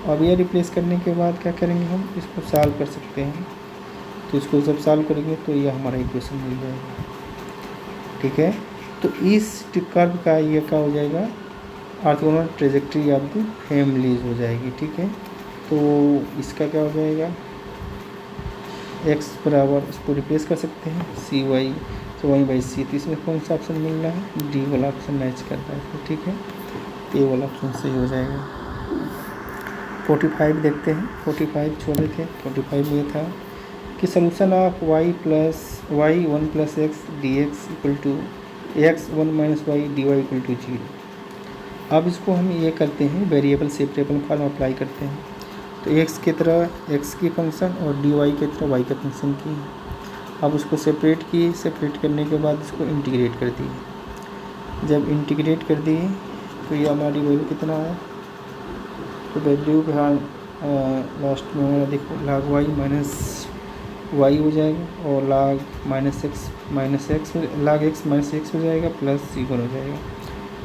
अब ये रिप्लेस करने के बाद क्या करेंगे हम, इसको सॉल्व कर सकते हैं, तो इसको जब सॉल्व करेंगे तो ये हमारा इक्वेशन मिल जाएगा। ठीक है, तो इस कर्व का ये क्या हो जाएगा, orthogonal trajectory of the families हो जाएगी। ठीक है, तो इसका क्या हो जाएगा, x बराबर, इसको रिप्लेस कर सकते हैं सी वाई, तो वाई बाई सी, तो इसमें कौन सा ऑप्शन मिल रहा है, डी वाला ऑप्शन मैच कर रहा है। ठीक है, ए वाला ऑप्शन सही हो जाएगा। 45 देखते हैं, 45 छोड़े थे, 45 में था कि solution of y plus y 1 plus x d x equal to x 1 minus Y D Y equal to 0। अब इसको हम ये करते हैं, वेरिएबल सेपरेबल फॉर्म अप्लाई करते हैं, तो x की तरह x की फंक्शन और डी वाई की तरह y के फंक्शन की। अब उसको सेपरेट किए, सेपरेट करने के बाद इसको इंटीग्रेट कर दिए। जब इंटीग्रेट कर दिए तो ये हमारी वैल्यू कितना है, तो वैल्यू का लास्ट में हमारा देखो log y माइनस वाई हो जाएगा, और log minus x log x minus x हो जाएगा, प्लस सी हो जाएगा।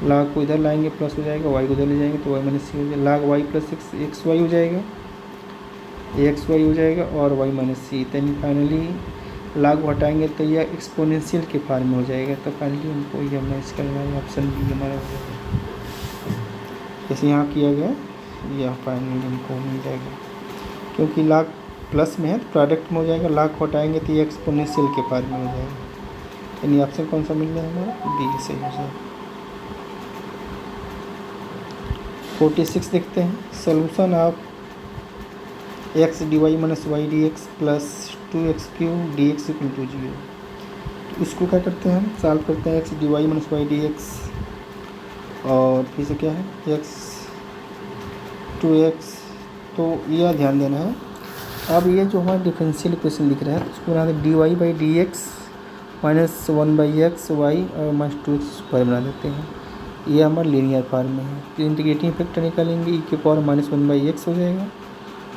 log को इधर लाएंगे प्लस हो जाएगा, y को इधर ले जाएंगे तो y माइनस सी हो जाएगा, log y plus x y हो जाएगा, एक्स वाई हो जाएगा और y minus c. Then finally log हटाएंगे तो यह एक्सपोनेंशियल के फॉर्म में हो जाएगा। तो फाइनली हमको यह मैच करना है, ऑप्शन बी हमारा हो जाएगा। जैसे यहाँ किया गया यह फाइनली हमको मिल जाएगा, क्योंकि लाग प्लस में है तो प्रोडक्ट में हो जाएगा, लाग हटाएंगे तो ये एक्सपोनेंशियल के फॉर्म में हो जाएगा। यानी ऑप्शन कौन सा मिल रहा है हमारा, बी सही हो जाएगा। 46 देखते हैं, solution of x D Y minus Y D x plus 2x cube d x equal to 0। तो इसको क्या करते हैं, हम सॉल्व करते हैं x D Y minus Y D x और फिर से क्या है एक्स 2x। तो यह ध्यान देना है। अब ये जो हमारा डिफरेंशियल इक्वेशन लिख रहा है उसको बना दें d Y by D x minus 1/x y और माइनस 2x स्क्वायर बना देते हैं। ये हमारा लीनियर फॉर्म में है। तो इंटीग्रेटिंग फैक्टर निकालेंगे, ई के पावर माइनस 1/x हो जाएगा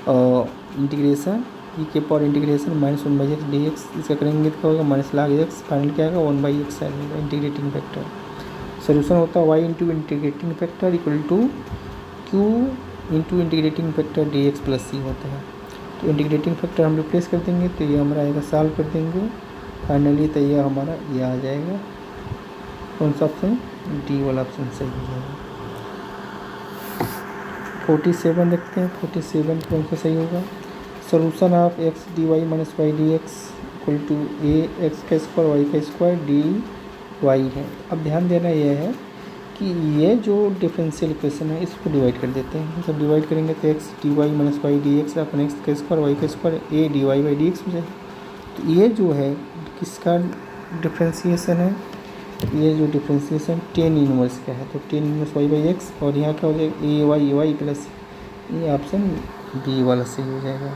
और इंटीग्रेशन ई के power integration minus 1/x D x, इसका करेंगे तो क्या होगा माइनस लाग एक्स, फाइनल क्या आएगा 1/x आएगा इंटीग्रेटिंग फैक्टर। सोल्यूशन होता है Y into integrating factor equal to Q into integrating factor D x plus C होता है। तो इंटीग्रेटिंग फैक्टर हम रिप्लेस कर देंगे तो ये हमारा आएगा, सॉल्व कर देंगे फाइनली तो ये हमारा ये आ जाएगा। कौन सा ऑप्शन, डी वाला ऑप्शन सही हो जाएगा। 47 देखते हैं, 47 कौन सा सही होगा। Solution of x D Y minus Y D x equal to a x का स्क्वायर वाई का स्क्वायर डी वाई है। अब ध्यान देना यह है कि ये जो डिफरेंशियल इक्वेशन है इसको डिवाइड कर देते हैं। जब डिवाइड करेंगे तो X D Y minus Y D x upon X का स्क्वायर वाई का square A D Y by D X हो जाएगा। तो ये जो है किसका डिफ्रेंसीसन है, ये जो डिफ्रेंसीसन टेन इनवर्स का है। तो tan inverse y by x और यहाँ क्या हो जाएगा ए वाई प्लस, ये ऑप्शन बी वाला सही हो जाएगा।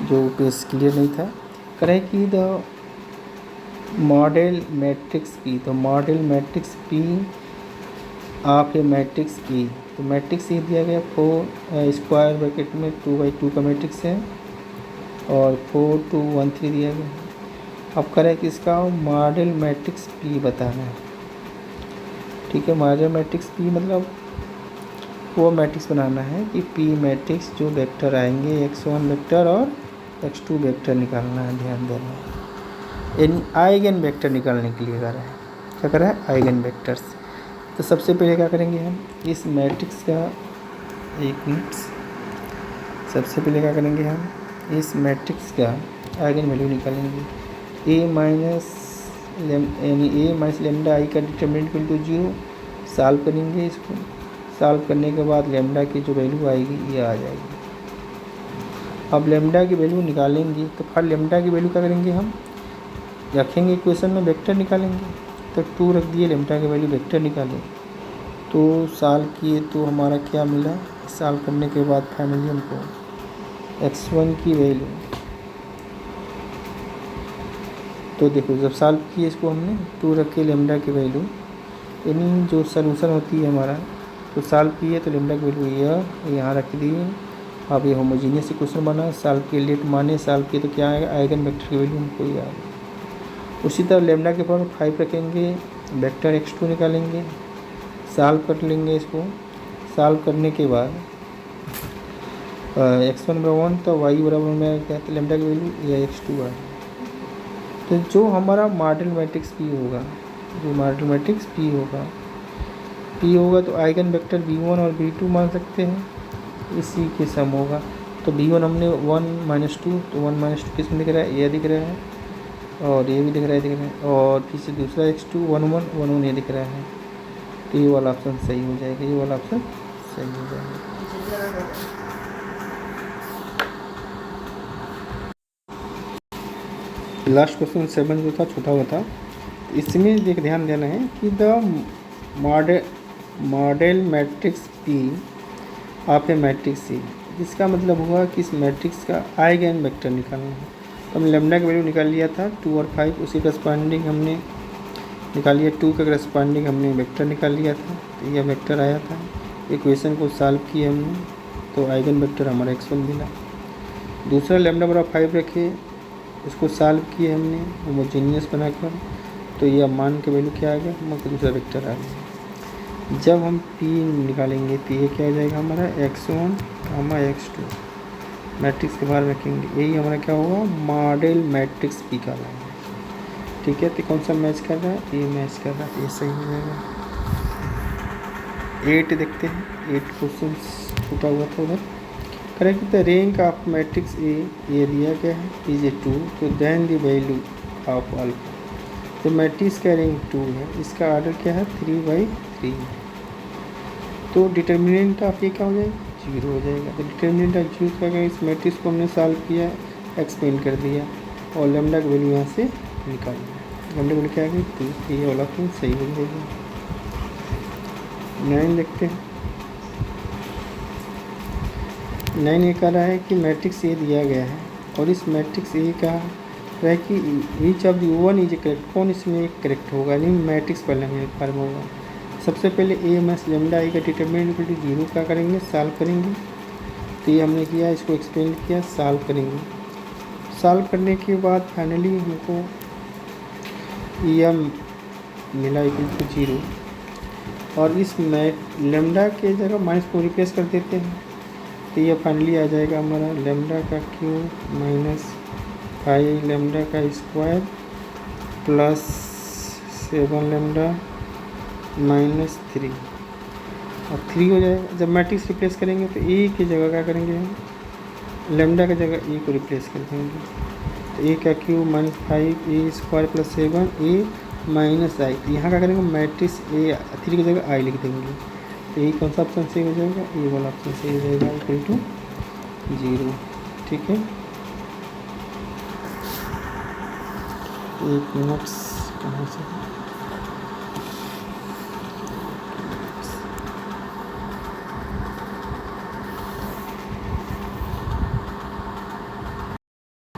जो पेज क्लियर नहीं था, करें कि द मॉडल मैट्रिक्स पी, तो modal matrix P of a matrix E. तो मैट्रिक्स ई दिया गया 4 स्क्वायर ब्रैकेट में 2/2 का मैट्रिक्स है और 4 2 1 3 दिया गया है। अब करें कि इसका मॉडल मैट्रिक्स पी बताना है। ठीक है, मॉडल मैट्रिक्स पी मतलब वो मैट्रिक्स बनाना है कि पी मैट्रिक्स जो वेक्टर आएंगे x1 वेक्टर और x2 वेक्टर निकालना है। ध्यान देना है, यानी आइगन वेक्टर निकालने के लिए कर रहा है। क्या कर रहा है, आइगन वेक्टर्स। तो सबसे पहले क्या करेंगे हम इस मैट्रिक्स का, एक मिनट, सबसे पहले क्या करेंगे हम इस मैट्रिक्स का आइगन वैल्यू निकालेंगे। ए माइनस लेमडा आई का डिटरमिनेंट इक्वल टू 0 सॉल्व करेंगे। इसको सॉल्व करने के बाद लेमडा की जो वैल्यू आएगी ये आ जाएगी। अब लेमडा की वैल्यू निकालेंगे तो फिर लेमडा की वैल्यू क्या करेंगे, हम रखेंगे इक्वेशन में वेक्टर निकालेंगे। तो 2 रख दिए, लेमडा की वैल्यू वेक्टर निकालें तो सॉल्व किए तो हमारा क्या मिला। सॉल्व करने के बाद फाइनली हमको x1 की वैल्यू, तो देखो जब सॉल्व किए इसको हमने 2 रखे लेमडा की वैल्यू, यानी जो सलूशन होती है हमारा, तो सॉल्व किए तो लेमडा की वैल्यू यह यहाँ रख दिए। अब ये होमोजीनियस इक्वेशन बना, सॉल्व किए लेट माने, सॉल्व किए तो क्या आएगा, आइगन वेक्टर की वैल्यू हमको ये आएगा। उसी तरह लेमडा के पावर 5 रखेंगे, वेक्टर x2 निकालेंगे, सॉल्व कर लेंगे। इसको सॉल्व करने के बाद x1 बराबर 1 तो y बराबर में क्या, तो लेमडा की वैल्यू या x2 है। तो जो हमारा मॉडल मैट्रिक्स P होगा, जो मॉडल मैट्रिक्स P होगा तो आइगन वेक्टर v1 और v2 मान सकते हैं, इसी के सम होगा। तो v1 हमने 1 - 2, तो 1 - 2 किसमें दिख रहा है, ये दिख रहा है और ये भी दिख रहा है और फिर से दूसरा x2 1 1 1 1 ये दिख रहा है। तो ये वाला ऑप्शन सही हो जाएगा, ये वाला ऑप्शन सही हो जाएगा। लास्ट क्वेश्चन 7 जो था छोटा हुआ था, इसमें देख ध्यान देना है कि the modal matrix P of a matrix C. इसका मतलब हुआ कि इस मैट्रिक्स का आइगन वेक्टर निकालना है। तो हमने लेमडा की वैल्यू निकाल लिया था 2 और 5, उसी करस्पॉन्डिंग हमने निकाल लिया, 2 का करस्पॉन्डिंग हमने वेक्टर निकाल लिया था। तो यह वेक्टर आया था, इक्वेशन को सॉल्व किए हमने तो आइगन वेक्टर हमारा x1 मिला। दूसरा लेमडा बराबर 5 रखे, इसको सॉल्व किए हमने होमोजीनियस बनाकर, तो यह मान के वैल्यू क्या आ गया, हमारा दूसरा वेक्टर आ गया। जब हम P निकालेंगे तो ये क्या हो जाएगा हमारा x1 कामा x2 मैट्रिक्स के बाहर रखेंगे, यही हमारा क्या होगा मॉडल मैट्रिक्स P का लाएंगे। ठीक है, तो कौन सा मैच कर रहा है, ये मैच कर रहा है, ये सही हो जाएगा। 8 देखते हैं, 8 क्वेश्चन छूटा हुआ था उधर। Correct the rank of matrix A, ये दिया गया है इज ए 2, तो then the value of alpha. तो मैट्रिक्स का रैंक 2 है, इसका ऑर्डर क्या है 3/3 है, तो डिटर्मिनेंट ऑफ ये क्या हो जाएगा 0 हो जाएगा। तो डिटर्मिनेंट ऑफ 0 क्या, इस मैट्रिक्स को हमने सॉल्व किया, एक्सपेंड कर दिया और लैम्डा की वैल्यू यहाँ से निकाल दिया। लैम्डा की वैल्यू क्या आ गई 2, ये वाला ऑप्शन सही हो जाएगा। 9 देखते हैं। 9 ये कह रहा है कि मैट्रिक्स ए दिया गया है और इस मैट्रिक्स ए का है कि each of the one is correct, कौन इसमें करेक्ट होगा, यानी मैट्रिक्स पहले हमें फार्म होगा। सबसे पहले ए मैस लेमडा आई का डिटरमिनेंट इक्वल टू 0 क्या करेंगे, सॉल्व करेंगे। तो ये हमने किया, इसको एक्सपेंड किया, सॉल्व करेंगे। सॉल्व करने के बाद फाइनली हमको एम मिला इक्वल टू 0 और इस लेमडा के जगह माइनस को रिप्लेस कर देते हैं, तो ये फाइनली आ जाएगा हमारा लेमडा का क्यूब माइनस 5 लेमडा का स्क्वायर प्लस 7 लेमडा माइनस 3 और 3 हो जाएगा। जब मैट्रिक्स रिप्लेस करेंगे तो ए की जगह क्या करेंगे हम, लेमडा की जगह ए को रिप्लेस कर देंगे। तो ए का क्यूब माइनस 5 ए स्क्वायर प्लस 7 ए माइनस आई, यहाँ क्या करेंगे मैट्रिक्स ए 3 की जगह आई लिख देंगे। तो यही कौन सा ऑप्शन सही हो जाएगा, ये वाला ऑप्शन सही हो जाएगा इक्वल टू 0। ठीक है, एक मिनट कहाँ से